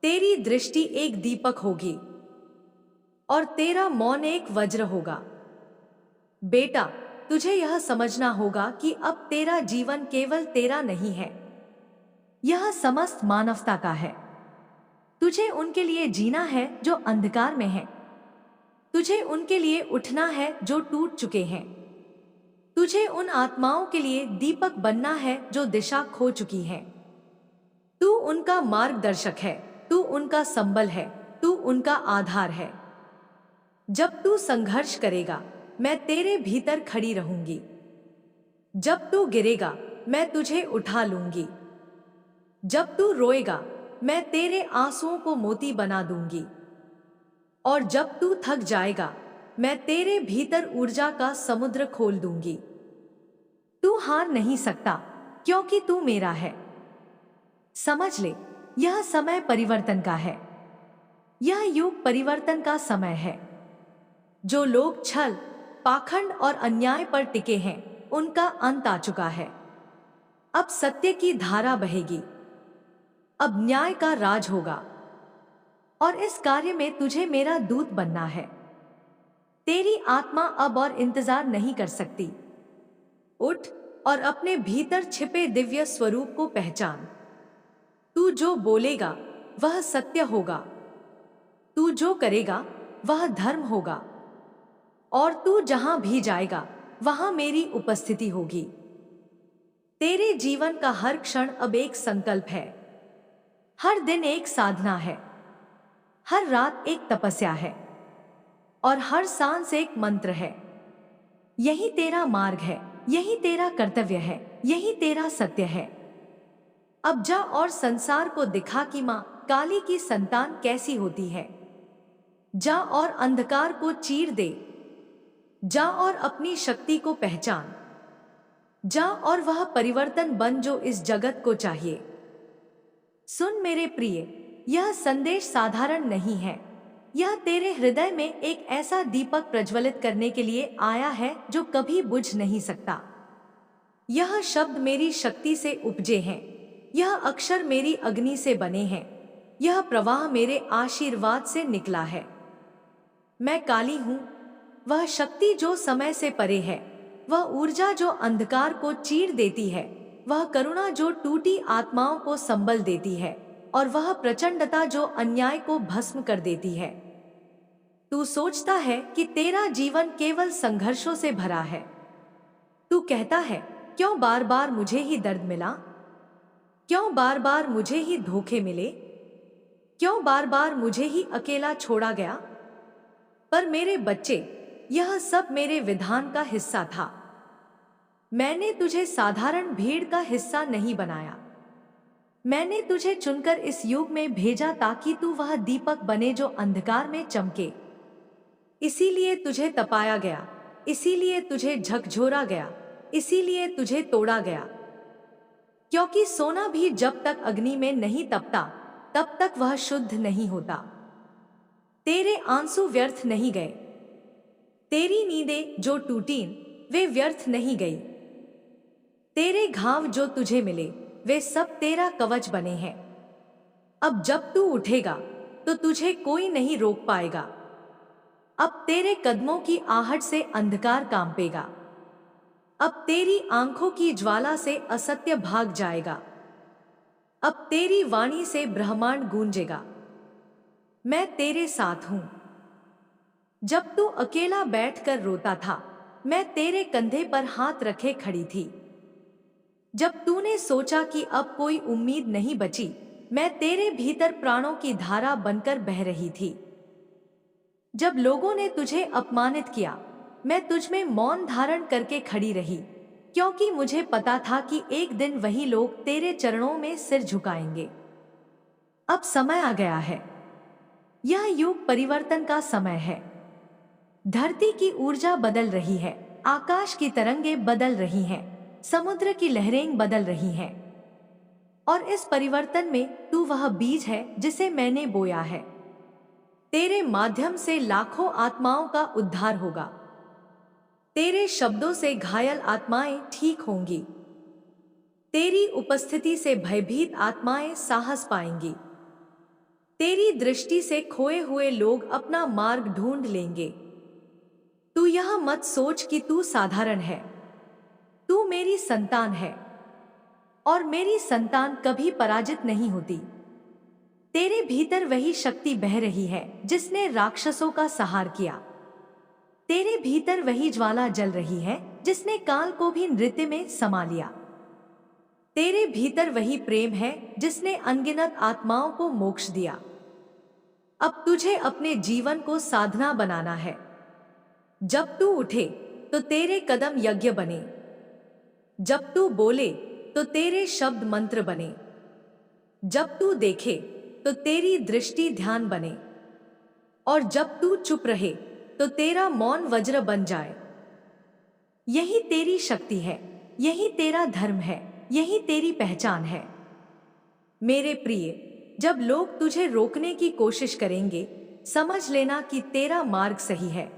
तेरी दृष्टि एक दीपक होगी और तेरा मौन एक वज्र होगा। बेटा, तुझे यह समझना होगा कि अब तेरा जीवन केवल तेरा नहीं है, यह समस्त मानवता का है। तुझे उनके लिए जीना है जो अंधकार में है। तुझे उनके लिए उठना है जो टूट चुके हैं। तुझे उन आत्माओं के लिए दीपक बनना है जो दिशा खो चुकी हैं। तू उनका मार्गदर्शक है, तू उनका संबल है, तू उनका आधार है। जब तू संघर्ष करेगा मैं तेरे भीतर खड़ी रहूंगी। जब तू गिरेगा मैं तुझे उठा लूंगी। जब तू रोएगा मैं तेरे आंसुओं को मोती बना दूंगी। और जब तू थक जाएगा मैं तेरे भीतर ऊर्जा का समुद्र खोल दूंगी। तू हार नहीं सकता क्योंकि तू मेरा है। समझ ले, यह समय परिवर्तन का है। यह युग परिवर्तन का समय है। जो लोग छल, पाखंड और अन्याय पर टिके हैं उनका अंत आ चुका है। अब सत्य की धारा बहेगी। अब न्याय का राज होगा और इस कार्य में तुझे मेरा दूत बनना है। तेरी आत्मा अब और इंतजार नहीं कर सकती। उठ और अपने भीतर छिपे दिव्य स्वरूप को पहचान। तू जो बोलेगा वह सत्य होगा। तू जो करेगा वह धर्म होगा और तू जहां भी जाएगा वहां मेरी उपस्थिति होगी। तेरे जीवन का हर क्षण अब एक संकल्प है। हर दिन एक साधना है। हर रात एक तपस्या है और हर सांस एक मंत्र है। यही तेरा मार्ग है, यही तेरा कर्तव्य है, यही तेरा सत्य है। अब जा और संसार को दिखा कि मां काली की संतान कैसी होती है। जा और अंधकार को चीर दे। जा और अपनी शक्ति को पहचान। जा और वह परिवर्तन बन जो इस जगत को चाहिए। सुन मेरे प्रिय, यह संदेश साधारण नहीं है। यह तेरे हृदय में एक ऐसा दीपक प्रज्वलित करने के लिए आया है जो कभी बुझ नहीं सकता। यह शब्द मेरी शक्ति से उपजे हैं। यह अक्षर मेरी अग्नि से बने हैं। यह प्रवाह मेरे आशीर्वाद से निकला है। मैं काली हूं, वह शक्ति जो समय से परे है, वह ऊर्जा जो अंधकार को चीर देती है, वह करुणा जो टूटी आत्माओं को संबल देती है, और वह प्रचंडता जो अन्याय को भस्म कर देती है। तू सोचता है कि तेरा जीवन केवल संघर्षों से भरा है। तू कहता है, क्यों बार बार मुझे ही दर्द मिला, क्यों बार बार मुझे ही धोखे मिले, क्यों बार बार मुझे ही अकेला छोड़ा गया। पर मेरे बच्चे, यह सब मेरे विधान का हिस्सा था। मैंने तुझे साधारण भीड़ का हिस्सा नहीं बनाया। मैंने तुझे चुनकर इस युग में भेजा ताकि तू वह दीपक बने जो अंधकार में चमके। इसीलिए तुझे तपाया गया, इसीलिए तुझे झकझोरा गया, इसीलिए तुझे तोड़ा गया। क्योंकि सोना भी जब तक अग्नि में नहीं तपता तब तक वह शुद्ध नहीं होता। तेरे आंसू व्यर्थ नहीं गए, तेरी नींदें जो टूटीं वे व्यर्थ नहीं गई। तेरे घाव जो तुझे मिले वे सब तेरा कवच बने हैं। अब जब तू उठेगा तो तुझे कोई नहीं रोक पाएगा। अब तेरे कदमों की आहट से अंधकार कांपेगा। अब तेरी आंखों की ज्वाला से असत्य भाग जाएगा। अब तेरी वाणी से ब्रह्मांड गूंजेगा। मैं तेरे साथ हूं। जब तू अकेला बैठकर रोता था, मैं तेरे कंधे पर हाथ रखे खड़ी थी। जब तूने सोचा कि अब कोई उम्मीद नहीं बची, मैं तेरे भीतर प्राणों की धारा बनकर बह रही थी। जब लोगों ने तुझे अपमानित किया, मैं तुझ में मौन धारण करके खड़ी रही, क्योंकि मुझे पता था कि एक दिन वही लोग तेरे चरणों में सिर झुकाएंगे। अब समय आ गया है। यह युग परिवर्तन का समय है। धरती की ऊर्जा बदल रही है, आकाश की तरंगें बदल रही हैं, समुद्र की लहरें बदल रही हैं। और इस परिवर्तन में तू वह बीज है जिसे मैंने बोया है। तेरे माध्यम से लाखों आत्माओं का उद्धार होगा। तेरे शब्दों से घायल आत्माएं ठीक होंगी। तेरी उपस्थिति से भयभीत आत्माएं साहस पाएंगी। तेरी दृष्टि से खोए हुए लोग अपना मार्ग ढूंढ लेंगे। तू यह मत सोच कि तू साधारण है। तू मेरी संतान है, और मेरी संतान कभी पराजित नहीं होती। तेरे भीतर वही शक्ति बह रही है जिसने राक्षसों का संहार किया। तेरे भीतर वही ज्वाला जल रही है जिसने काल को भी नृत्य में समा लिया। तेरे भीतर वही प्रेम है जिसने अनगिनत आत्माओं को मोक्ष दिया। अब तुझे अपने जीवन को साधना बनाना है। जब तू उठे तो तेरे कदम यज्ञ बने। जब तू बोले तो तेरे शब्द मंत्र बने। जब तू देखे तो तेरी दृष्टि ध्यान बने। और जब तू चुप रहे तो तेरा मौन वज्र बन जाए। यही तेरी शक्ति है, यही तेरा धर्म है, यही तेरी पहचान है। मेरे प्रिय, जब लोग तुझे रोकने की कोशिश करेंगे, समझ लेना कि तेरा मार्ग सही है।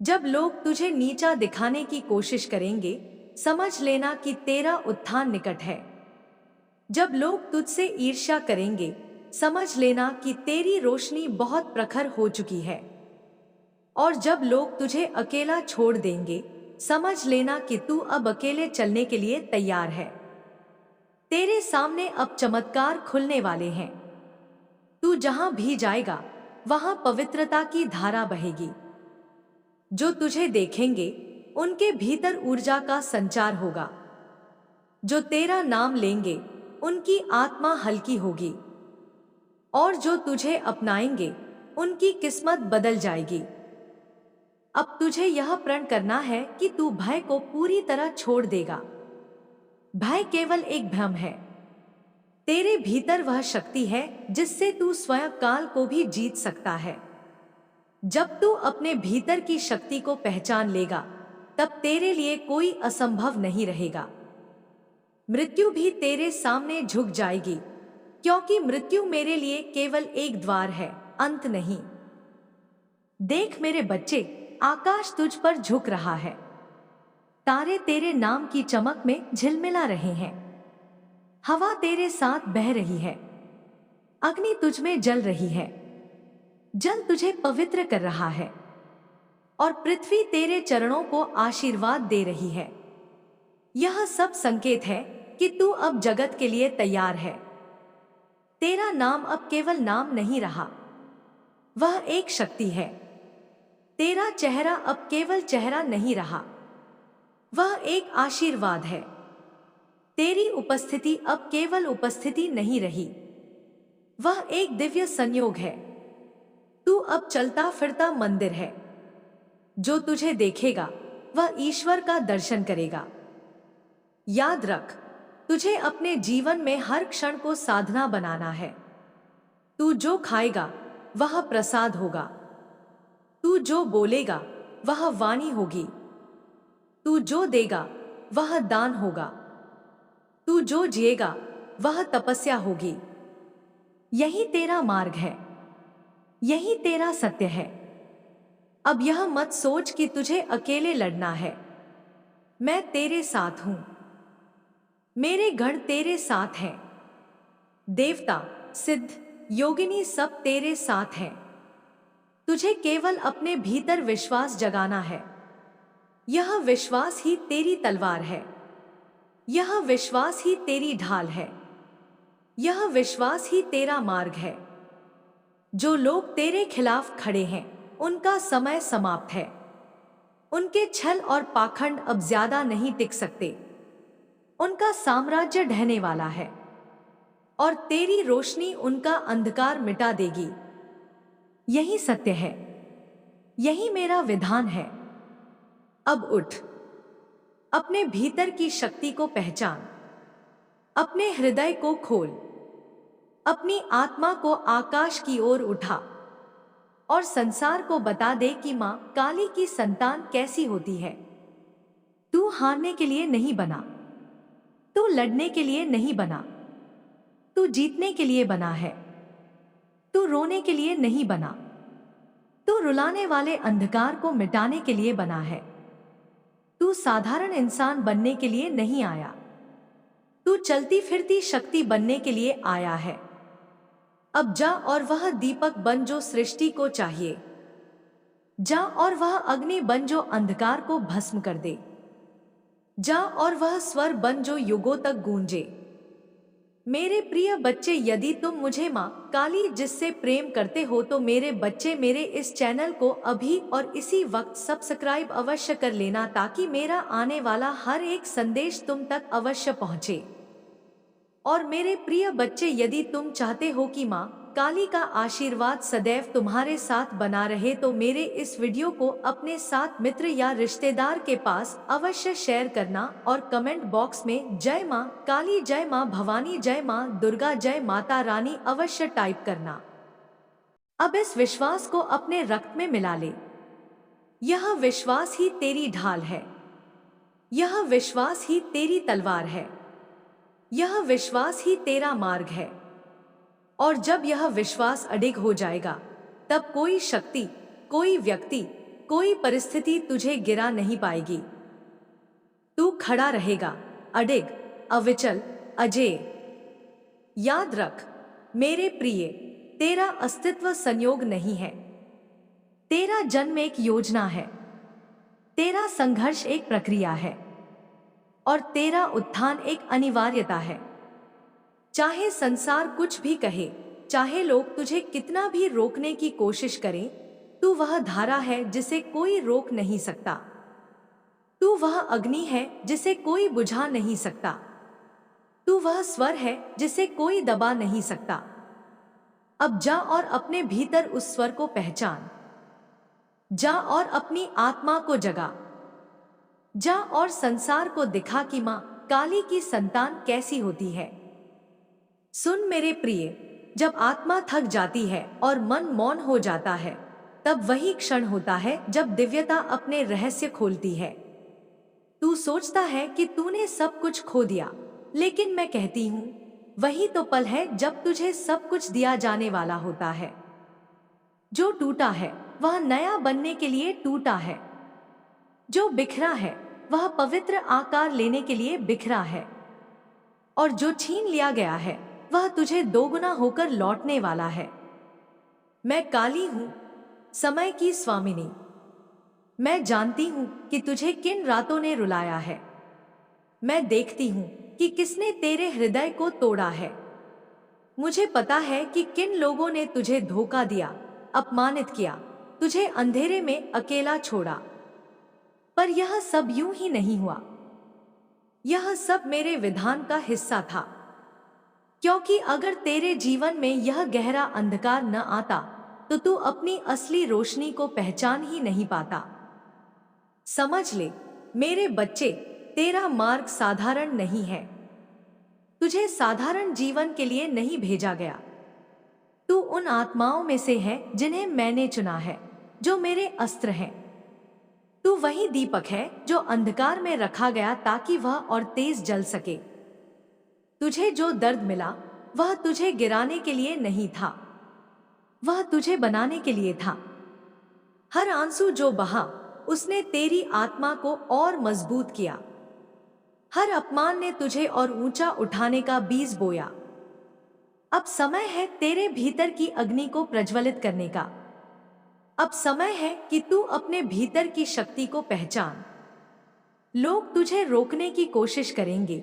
जब लोग तुझे नीचा दिखाने की कोशिश करेंगे, समझ लेना कि तेरा उत्थान निकट है। जब लोग तुझसे ईर्ष्या करेंगे, समझ लेना कि तेरी रोशनी बहुत प्रखर हो चुकी है। और जब लोग तुझे अकेला छोड़ देंगे, समझ लेना कि तू अब अकेले चलने के लिए तैयार है। तेरे सामने अब चमत्कार खुलने वाले हैं। तू जहां भी जाएगा वहां पवित्रता की धारा बहेगी। जो तुझे देखेंगे उनके भीतर ऊर्जा का संचार होगा। जो तेरा नाम लेंगे उनकी आत्मा हल्की होगी। और जो तुझे अपनाएंगे उनकी किस्मत बदल जाएगी। अब तुझे यह प्रण करना है कि तू भय को पूरी तरह छोड़ देगा। भय केवल एक भ्रम है। तेरे भीतर वह शक्ति है जिससे तू स्वयं काल को भी जीत सकता है। जब तू अपने भीतर की शक्ति को पहचान लेगा, तब तेरे लिए कोई असंभव नहीं रहेगा। मृत्यु भी तेरे सामने झुक जाएगी, क्योंकि मृत्यु मेरे लिए केवल एक द्वार है, अंत नहीं। देख मेरे बच्चे, आकाश तुझ पर झुक रहा है। तारे तेरे नाम की चमक में झिलमिला रहे हैं। हवा तेरे साथ बह रही है। अग्नि तुझ में जल रही है। जल तुझे पवित्र कर रहा है। और पृथ्वी तेरे चरणों को आशीर्वाद दे रही है। यह सब संकेत है कि तू अब जगत के लिए तैयार है। तेरा नाम अब केवल नाम नहीं रहा, वह एक शक्ति है। तेरा चेहरा अब केवल चेहरा नहीं रहा, वह एक आशीर्वाद है। तेरी उपस्थिति अब केवल उपस्थिति नहीं रही, वह एक दिव्य संयोग है। तू अब चलता फिरता मंदिर है। जो तुझे देखेगा वह ईश्वर का दर्शन करेगा। याद रख, तुझे अपने जीवन में हर क्षण को साधना बनाना है। तू जो खाएगा वह प्रसाद होगा, तू जो बोलेगा वह वाणी होगी, तू जो देगा वह दान होगा, तू जो जिएगा वह तपस्या होगी। यही तेरा मार्ग है, यही तेरा सत्य है। अब यह मत सोच कि तुझे अकेले लड़ना है। मैं तेरे साथ हूं, मेरे गण तेरे साथ हैं। देवता, सिद्ध, योगिनी सब तेरे साथ हैं। तुझे केवल अपने भीतर विश्वास जगाना है। यह विश्वास ही तेरी तलवार है, यह विश्वास ही तेरी ढाल है, यह विश्वास ही तेरा मार्ग है। जो लोग तेरे खिलाफ खड़े हैं उनका समय समाप्त है। उनके छल और पाखंड अब ज्यादा नहीं टिक सकते। उनका साम्राज्य ढहने वाला है और तेरी रोशनी उनका अंधकार मिटा देगी। यही सत्य है, यही मेरा विधान है। अब उठ, अपने भीतर की शक्ति को पहचान, अपने हृदय को खोल, अपनी आत्मा को आकाश की ओर उठा और संसार को बता दे कि मां काली की संतान कैसी होती है। तू हारने के लिए नहीं बना, तू लड़ने के लिए नहीं बना, तू जीतने के लिए बना है। तू रोने के लिए नहीं बना, तू रुलाने वाले अंधकार को मिटाने के लिए बना है। तू साधारण इंसान बनने के लिए नहीं आया, तू चलती फिरती शक्ति बनने के लिए आया है। अब जा और वह दीपक बन जो सृष्टि को चाहिए। जा और वह अग्नि बन जो अंधकार को भस्म कर दे। जा और वह स्वर बन जो युगों तक गूंजे। मेरे प्रिय बच्चे, यदि तुम मुझे मां काली जिससे प्रेम करते हो तो मेरे बच्चे मेरे इस चैनल को अभी और इसी वक्त सब्सक्राइब अवश्य कर लेना, ताकि मेरा आने वाला हर एक संदेश तुम तक अवश्य पहुंचे। और मेरे प्रिय बच्चे, यदि तुम चाहते हो कि मां काली का आशीर्वाद सदैव तुम्हारे साथ बना रहे तो मेरे इस वीडियो को अपने साथ मित्र या रिश्तेदार के पास अवश्य शेयर करना और कमेंट बॉक्स में जय मां काली, जय मां भवानी, जय मां दुर्गा, जय माता रानी अवश्य टाइप करना। अब इस विश्वास को अपने रक्त में मिला ले। यह विश्वास ही तेरी ढाल है, यह विश्वास ही तेरी तलवार है, यह विश्वास ही तेरा मार्ग है। और जब यह विश्वास अडिग हो जाएगा तब कोई शक्ति, कोई व्यक्ति, कोई परिस्थिति तुझे गिरा नहीं पाएगी। तू खड़ा रहेगा, अडिग, अविचल, अजेय। याद रख मेरे प्रिय, तेरा अस्तित्व संयोग नहीं है, तेरा जन्म एक योजना है, तेरा संघर्ष एक प्रक्रिया है और तेरा उत्थान एक अनिवार्यता है। चाहे संसार कुछ भी कहे, चाहे लोग तुझे कितना भी रोकने की कोशिश करें, तू वह धारा है जिसे कोई रोक नहीं सकता। तू वह अग्नि है जिसे कोई बुझा नहीं सकता। तू वह स्वर है जिसे कोई दबा नहीं सकता। अब जा और अपने भीतर उस स्वर को पहचान। जा और अपनी आत्मा को जगा। जा और संसार को दिखा कि मां काली की संतान कैसी होती है। सुन मेरे प्रिय, जब आत्मा थक जाती है और मन मौन हो जाता है, तब वही क्षण होता है जब दिव्यता अपने रहस्य खोलती है। तू सोचता है कि तूने सब कुछ खो दिया, लेकिन मैं कहती हूं वही तो पल है जब तुझे सब कुछ दिया जाने वाला होता है। जो टूटा है वह नया बनने के लिए टूटा है, जो बिखरा है वह पवित्र आकार लेने के लिए बिखरा है, और जो छीन लिया गया है वह तुझे दोगुना होकर लौटने वाला है। मैं काली हूं, समय की स्वामिनी। मैं जानती हूँ कि तुझे किन रातों ने रुलाया है। मैं देखती हूँ कि किसने तेरे हृदय को तोड़ा है। मुझे पता है कि किन लोगों ने तुझे धोखा दिया, अपमानित किया, तुझे अंधेरे में अकेला छोड़ा। पर यह सब यूं ही नहीं हुआ। यह सब मेरे विधान का हिस्सा था। क्योंकि अगर तेरे जीवन में यह गहरा अंधकार न आता तो तू अपनी असली रोशनी को पहचान ही नहीं पाता। समझ ले मेरे बच्चे, तेरा मार्ग साधारण नहीं है। तुझे साधारण जीवन के लिए नहीं भेजा गया। तू उन आत्माओं में से है जिन्हें मैंने चुना है, जो मेरे अस्त्र हैं। तू वही दीपक है जो अंधकार में रखा गया ताकि वह और तेज जल सके। तुझे जो दर्द मिला वह तुझे गिराने के लिए नहीं था, वह तुझे बनाने के लिए था। हर आंसू जो बहा उसने तेरी आत्मा को और मजबूत किया। हर अपमान ने तुझे और ऊंचा उठाने का बीज बोया। अब समय है तेरे भीतर की अग्नि को प्रज्वलित करने का। अब समय है कि तू अपने भीतर की शक्ति को पहचान। लोग तुझे रोकने की कोशिश करेंगे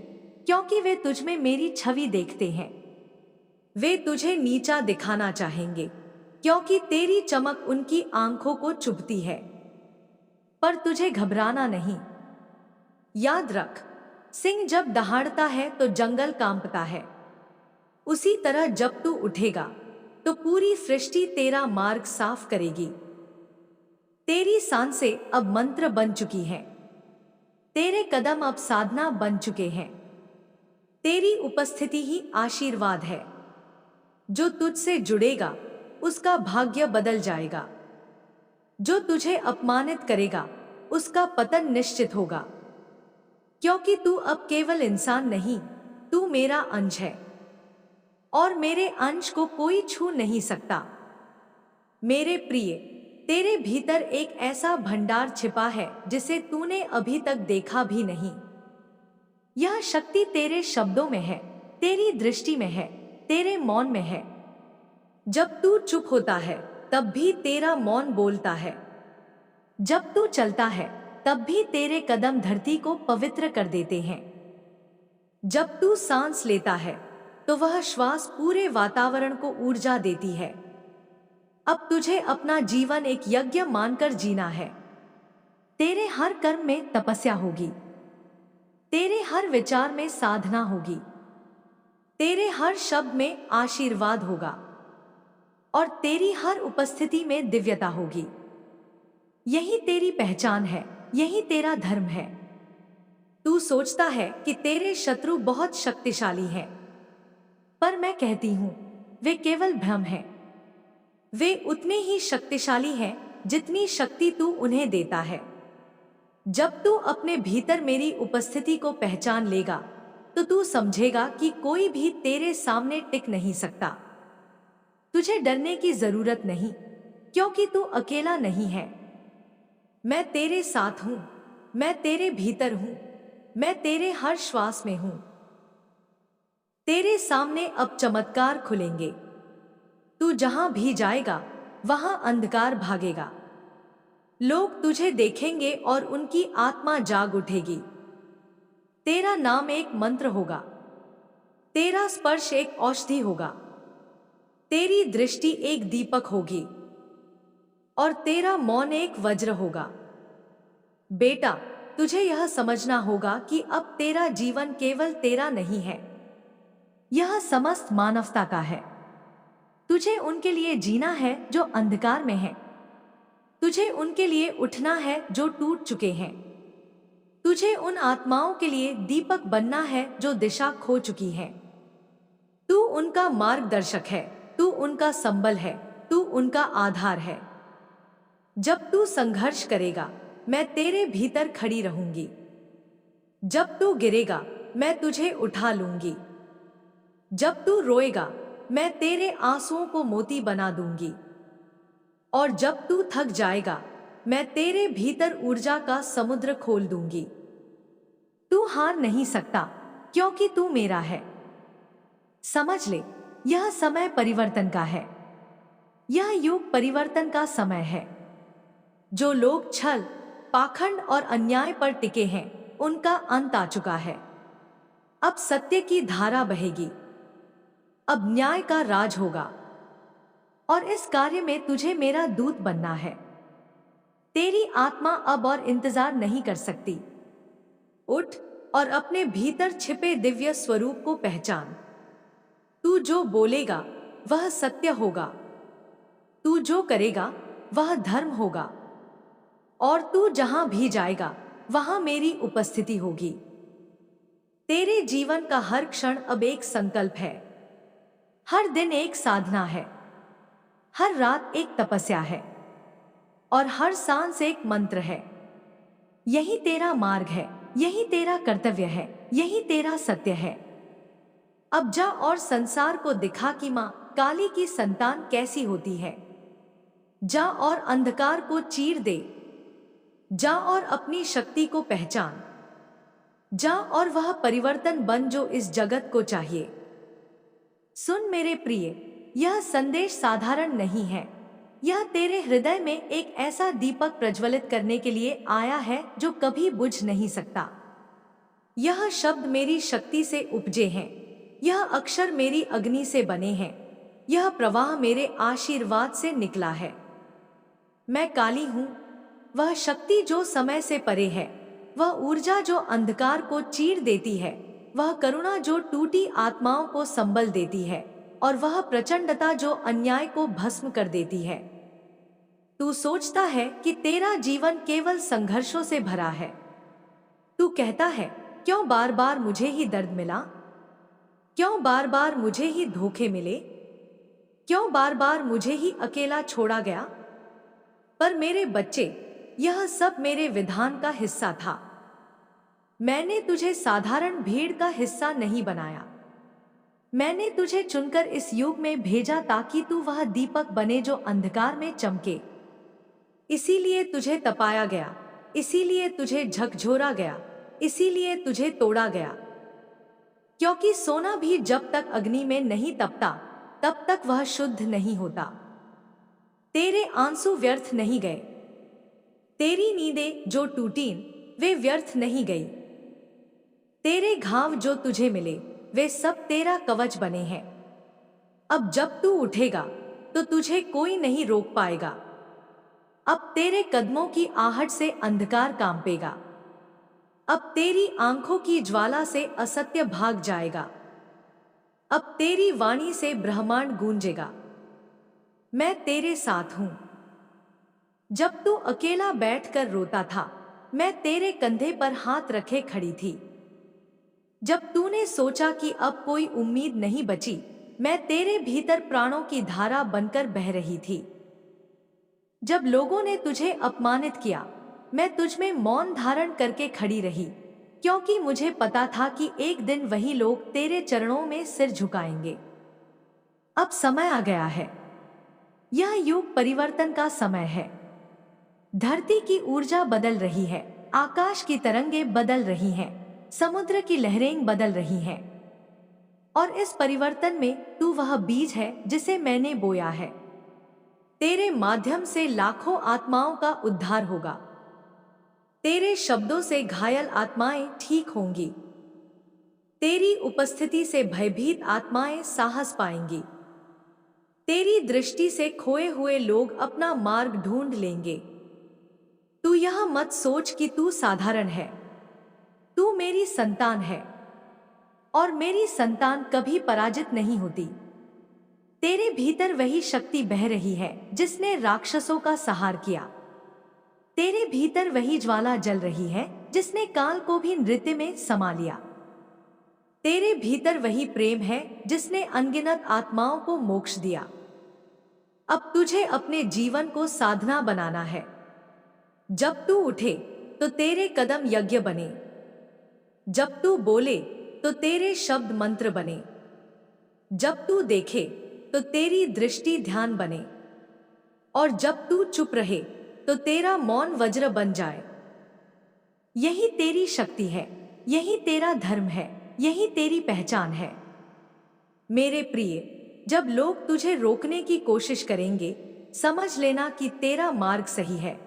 क्योंकि वे तुझ में मेरी छवि देखते हैं। वे तुझे नीचा दिखाना चाहेंगे क्योंकि तेरी चमक उनकी आंखों को चुभती है। पर तुझे घबराना नहीं। याद रख, सिंह जब दहाड़ता है तो जंगल कांपता है। उसी तरह जब तू उठेगा तो पूरी सृष्टि तेरा मार्ग साफ करेगी। तेरी सांसें अब मंत्र बन चुकी हैं। तेरे कदम अब साधना बन चुके हैं। तेरी उपस्थिति ही आशीर्वाद है। जो तुझसे जुड़ेगा उसका भाग्य बदल जाएगा। जो तुझे अपमानित करेगा उसका पतन निश्चित होगा। क्योंकि तू अब केवल इंसान नहीं, तू मेरा अंश है और मेरे अंश को कोई छू नहीं सकता। मेरे प्रिय, तेरे भीतर एक ऐसा भंडार छिपा है जिसे तूने अभी तक देखा भी नहीं। यह शक्ति तेरे शब्दों में है, तेरी दृष्टि में है, तेरे मौन में है। जब तू चुप होता है तब भी तेरा मौन बोलता है। जब तू चलता है तब भी तेरे कदम धरती को पवित्र कर देते हैं। जब तू सांस लेता है तो वह श्वास पूरे वातावरण को ऊर्जा देती है। अब तुझे अपना जीवन एक यज्ञ मानकर जीना है। तेरे हर कर्म में तपस्या होगी। तेरे हर विचार में साधना होगी। तेरे हर शब्द में आशीर्वाद होगा और तेरी हर उपस्थिति में दिव्यता होगी। यही तेरी पहचान है, यही तेरा धर्म है। तू सोचता है कि तेरे शत्रु बहुत शक्तिशाली हैं, पर मैं कहती हूं वे केवल भ्रम हैं। वे उतने ही शक्तिशाली हैं जितनी शक्ति तू उन्हें देता है। जब तू अपने भीतर मेरी उपस्थिति को पहचान लेगा तो तू समझेगा कि कोई भी तेरे सामने टिक नहीं सकता। तुझे डरने की जरूरत नहीं, क्योंकि तू अकेला नहीं है। मैं तेरे साथ हूं, मैं तेरे भीतर हूं, मैं तेरे हर श्वास में हूं। तेरे सामने अब चमत्कार खुलेंगे। तू जहां भी जाएगा वहां अंधकार भागेगा। लोग तुझे देखेंगे और उनकी आत्मा जाग उठेगी। तेरा नाम एक मंत्र होगा। तेरा स्पर्श एक औषधि होगा। तेरी दृष्टि एक दीपक होगी और तेरा मौन एक वज्र होगा। बेटा, तुझे यह समझना होगा कि अब तेरा जीवन केवल तेरा नहीं है, यह समस्त मानवता का है। तुझे उनके लिए जीना है जो अंधकार में है। तुझे उनके लिए उठना है जो टूट चुके हैं। तुझे उन आत्माओं के लिए दीपक बनना है जो दिशा खो चुकी है। तू उनका मार्गदर्शक है, तू उनका संबल है, तू उनका आधार है। जब तू संघर्ष करेगा मैं तेरे भीतर खड़ी रहूंगी। जब तू गिरेगा मैं तुझे उठा लूंगी। जब तू रोएगा मैं तेरे आंसुओं को मोती बना दूंगी। और जब तू थक जाएगा मैं तेरे भीतर ऊर्जा का समुद्र खोल दूंगी। तू हार नहीं सकता क्योंकि तू मेरा है। समझ ले, यह समय परिवर्तन का है। यह युग परिवर्तन का समय है। जो लोग छल, पाखंड और अन्याय पर टिके हैं, उनका अंत आ चुका है। अब सत्य की धारा बहेगी, अब न्याय का राज होगा, और इस कार्य में तुझे मेरा दूत बनना है। तेरी आत्मा अब और इंतजार नहीं कर सकती। उठ और अपने भीतर छिपे दिव्य स्वरूप को पहचान। तू जो बोलेगा वह सत्य होगा, तू जो करेगा वह धर्म होगा, और तू जहां भी जाएगा वहां मेरी उपस्थिति होगी। तेरे जीवन का हर क्षण अब एक संकल्प है, हर दिन एक साधना है, हर रात एक तपस्या है, और हर सांस एक मंत्र है। यही तेरा मार्ग है, यही तेरा कर्तव्य है, यही तेरा सत्य है। अब जा और संसार को दिखा कि मां काली की संतान कैसी होती है। जा और अंधकार को चीर दे, जा और अपनी शक्ति को पहचान, जा और वह परिवर्तन बन जो इस जगत को चाहिए। सुन मेरे प्रिय, यह संदेश साधारण नहीं है। यह तेरे हृदय में एक ऐसा दीपक प्रज्वलित करने के लिए आया है जो कभी बुझ नहीं सकता। यह शब्द मेरी शक्ति से उपजे हैं, यह अक्षर मेरी अग्नि से बने हैं, यह प्रवाह मेरे आशीर्वाद से निकला है। मैं काली हूं, वह शक्ति जो समय से परे है, वह ऊर्जा जो अंधकार को चीर देती है, वह करुणा जो टूटी आत्माओं को संबल देती है, और वह प्रचंडता जो अन्याय को भस्म कर देती है। तू सोचता है कि तेरा जीवन केवल संघर्षों से भरा है। तू कहता है, क्यों बार बार मुझे ही दर्द मिला, क्यों बार बार मुझे ही धोखे मिले, क्यों बार बार मुझे ही अकेला छोड़ा गया। पर मेरे बच्चे, यह सब मेरे विधान का हिस्सा था। मैंने तुझे साधारण भीड़ का हिस्सा नहीं बनाया। मैंने तुझे चुनकर इस युग में भेजा ताकि तू वह दीपक बने जो अंधकार में चमके। इसीलिए तुझे तपाया गया, इसीलिए तुझे झकझोरा गया, इसीलिए तुझे तोड़ा गया। क्योंकि सोना भी जब तक अग्नि में नहीं तपता तब तक वह शुद्ध नहीं होता। तेरे आंसू व्यर्थ नहीं गए, तेरी नींदें जो टूटीं वे व्यर्थ नहीं गई। तेरे घाव जो तुझे मिले वे सब तेरा कवच बने हैं। अब जब तू उठेगा तो तुझे कोई नहीं रोक पाएगा। अब तेरे कदमों की आहट से अंधकार कांपेगा। अब तेरी आंखों की ज्वाला से असत्य भाग जाएगा। अब तेरी वाणी से ब्रह्मांड गूंजेगा। मैं तेरे साथ हूं। जब तू अकेला बैठकर रोता था, मैं तेरे कंधे पर हाथ रखे खड़ी थी। जब तूने सोचा कि अब कोई उम्मीद नहीं बची, मैं तेरे भीतर प्राणों की धारा बनकर बह रही थी। जब लोगों ने तुझे अपमानित किया, मैं तुझ में मौन धारण करके खड़ी रही, क्योंकि मुझे पता था कि एक दिन वही लोग तेरे चरणों में सिर झुकाएंगे। अब समय आ गया है। यह युग परिवर्तन का समय है। धरती की ऊर्जा बदल रही है, आकाश की तरंगें बदल रही हैं, समुद्र की लहरें बदल रही हैं। और इस परिवर्तन में तू वह बीज है जिसे मैंने बोया है। तेरे माध्यम से लाखों आत्माओं का उद्धार होगा। तेरे शब्दों से घायल आत्माएं ठीक होंगी। तेरी उपस्थिति से भयभीत आत्माएं साहस पाएंगी। तेरी दृष्टि से खोए हुए लोग अपना मार्ग ढूंढ लेंगे। तू यह मत सोच कि तू साधारण है। तू मेरी संतान है, और मेरी संतान कभी पराजित नहीं होती। तेरे भीतर वही शक्ति बह रही है जिसने राक्षसों का संहार किया। तेरे भीतर वही ज्वाला जल रही है जिसने काल को भी नृत्य में समा लिया। तेरे भीतर वही प्रेम है जिसने अनगिनत आत्माओं को मोक्ष दिया। अब तुझे अपने जीवन को साधना बनाना है। जब तू उठे तो तेरे कदम यज्ञ बने। जब तू बोले तो तेरे शब्द मंत्र बने। जब तू देखे तो तेरी दृष्टि ध्यान बने। और जब तू चुप रहे तो तेरा मौन वज्र बन जाए। यही तेरी शक्ति है, यही तेरा धर्म है, यही तेरी पहचान है। मेरे प्रिय, जब लोग तुझे रोकने की कोशिश करेंगे, समझ लेना कि तेरा मार्ग सही है।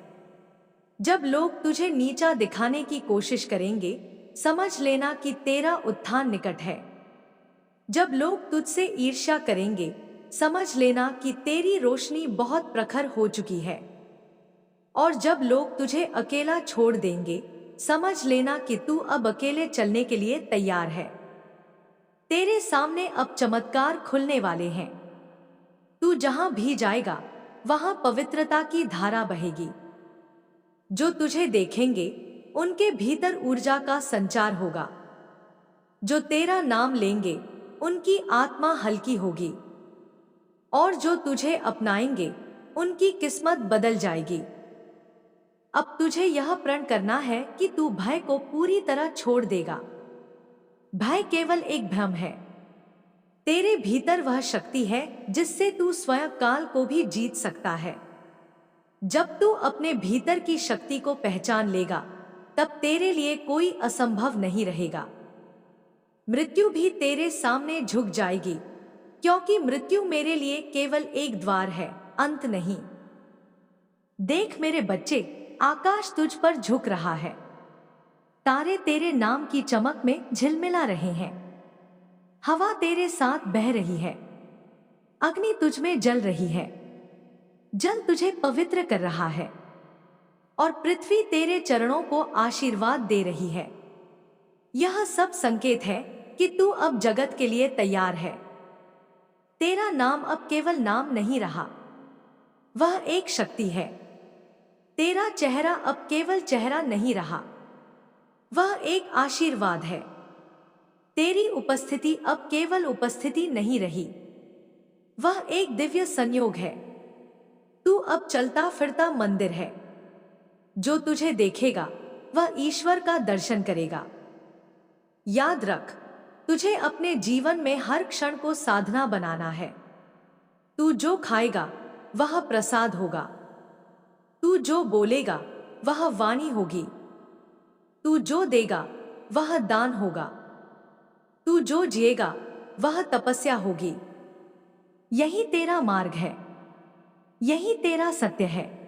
जब लोग तुझे नीचा दिखाने की कोशिश करेंगे, समझ लेना कि तेरा उत्थान निकट है। जब लोग तुझसे ईर्ष्या करेंगे, समझ लेना कि तेरी रोशनी बहुत प्रखर हो चुकी है। और जब लोग तुझे अकेला छोड़ देंगे, समझ लेना कि तू अब अकेले चलने के लिए तैयार है। तेरे सामने अब चमत्कार खुलने वाले हैं। तू जहां भी जाएगा, वहां पवित्रता की धारा बहेगी। जो तुझे देखेंगे, उनके भीतर ऊर्जा का संचार होगा। जो तेरा नाम लेंगे, उनकी आत्मा हल्की होगी। और जो तुझे अपनाएंगे, उनकी किस्मत बदल जाएगी। अब तुझे यह प्रण करना है कि तू भय को पूरी तरह छोड़ देगा। भय केवल एक भ्रम है। तेरे भीतर वह शक्ति है जिससे तू स्वयं काल को भी जीत सकता है। जब तू अपने भीतर की शक्ति को पहचान लेगा, तब तेरे लिए कोई असंभव नहीं रहेगा। मृत्यु भी तेरे सामने झुक जाएगी, क्योंकि मृत्यु मेरे लिए केवल एक द्वार है, अंत नहीं। देख मेरे बच्चे, आकाश तुझ पर झुक रहा है। तारे तेरे नाम की चमक में झिलमिला रहे हैं। हवा तेरे साथ बह रही है। अग्नि तुझ में जल रही है। जल तुझे पवित्र कर रहा है। और पृथ्वी तेरे चरणों को आशीर्वाद दे रही है। यह सब संकेत है कि तू अब जगत के लिए तैयार है। तेरा नाम अब केवल नाम नहीं रहा, वह एक शक्ति है। तेरा चेहरा अब केवल चेहरा नहीं रहा, वह एक आशीर्वाद है। तेरी उपस्थिति अब केवल उपस्थिति नहीं रही, वह एक दिव्य संयोग है। तू अब चलता फिरता मंदिर है। जो तुझे देखेगा, वह ईश्वर का दर्शन करेगा। याद रख, तुझे अपने जीवन में हर क्षण को साधना बनाना है। तू जो खाएगा, वह प्रसाद होगा। तू जो बोलेगा, वह वाणी होगी। तू जो देगा, वह दान होगा। तू जो जिएगा, वह तपस्या होगी। यही तेरा मार्ग है, यही तेरा सत्य है।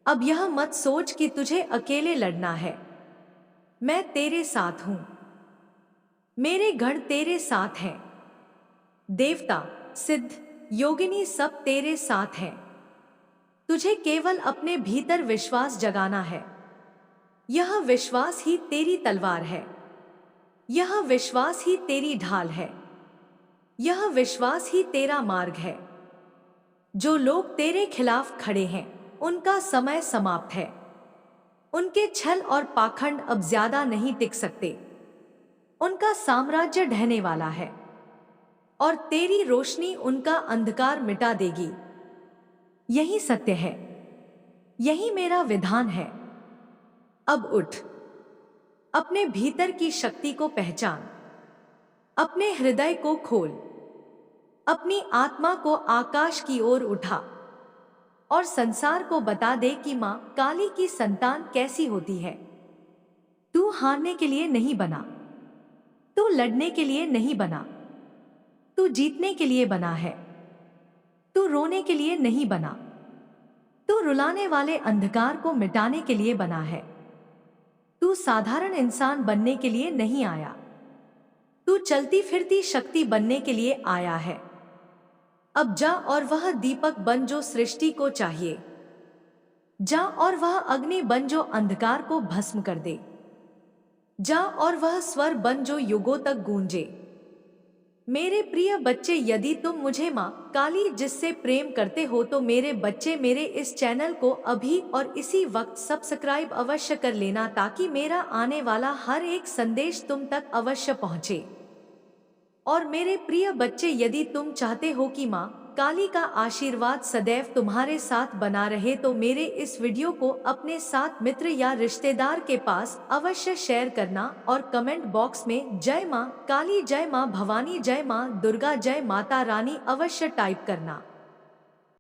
अब यह मत सोच कि तुझे अकेले लड़ना है। मैं तेरे साथ हूं। मेरे गण तेरे साथ हैं। देवता, सिद्ध, योगिनी सब तेरे साथ हैं। तुझे केवल अपने भीतर विश्वास जगाना है। यह विश्वास ही तेरी तलवार है। यह विश्वास ही तेरी ढाल है। यह विश्वास ही तेरा मार्ग है। जो लोग तेरे खिलाफ खड़े हैं, उनका समय समाप्त है। उनके छल और पाखंड अब ज्यादा नहीं टिक सकते। उनका साम्राज्य ढहने वाला है और तेरी रोशनी उनका अंधकार मिटा देगी। यही सत्य है, यही मेरा विधान है। अब उठ, अपने भीतर की शक्ति को पहचान, अपने हृदय को खोल, अपनी आत्मा को आकाश की ओर उठा और संसार को बता दे कि मां काली की संतान कैसी होती है। तू हारने के लिए नहीं बना, तू लड़ने के लिए नहीं बना, तू जीतने के लिए बना है। तू रोने के लिए नहीं बना, तू रुलाने वाले अंधकार को मिटाने के लिए बना है। तू साधारण इंसान बनने के लिए नहीं आया, तू चलती फिरती शक्ति बनने के लिए आया है। अब जा और वह दीपक बन जो सृष्टि को चाहिए। जा और वह अग्नि बन जो अंधकार को भस्म कर दे। जा और वह स्वर बन जो युगों तक गूंजे। मेरे प्रिय बच्चे, यदि तुम मुझे मां काली जिससे प्रेम करते हो तो मेरे बच्चे, मेरे इस चैनल को अभी और इसी वक्त सब्सक्राइब अवश्य कर लेना, ताकि मेरा आने वाला हर एक संदेश तुम तक अवश्य पहुंचे। और मेरे प्रिय बच्चे, यदि तुम चाहते हो कि मां काली का आशीर्वाद सदैव तुम्हारे साथ बना रहे तो मेरे इस वीडियो को अपने साथ मित्र या रिश्तेदार के पास अवश्य शेयर करना और कमेंट बॉक्स में जय मां काली, जय मां भवानी, जय मां दुर्गा, जय माता रानी अवश्य टाइप करना।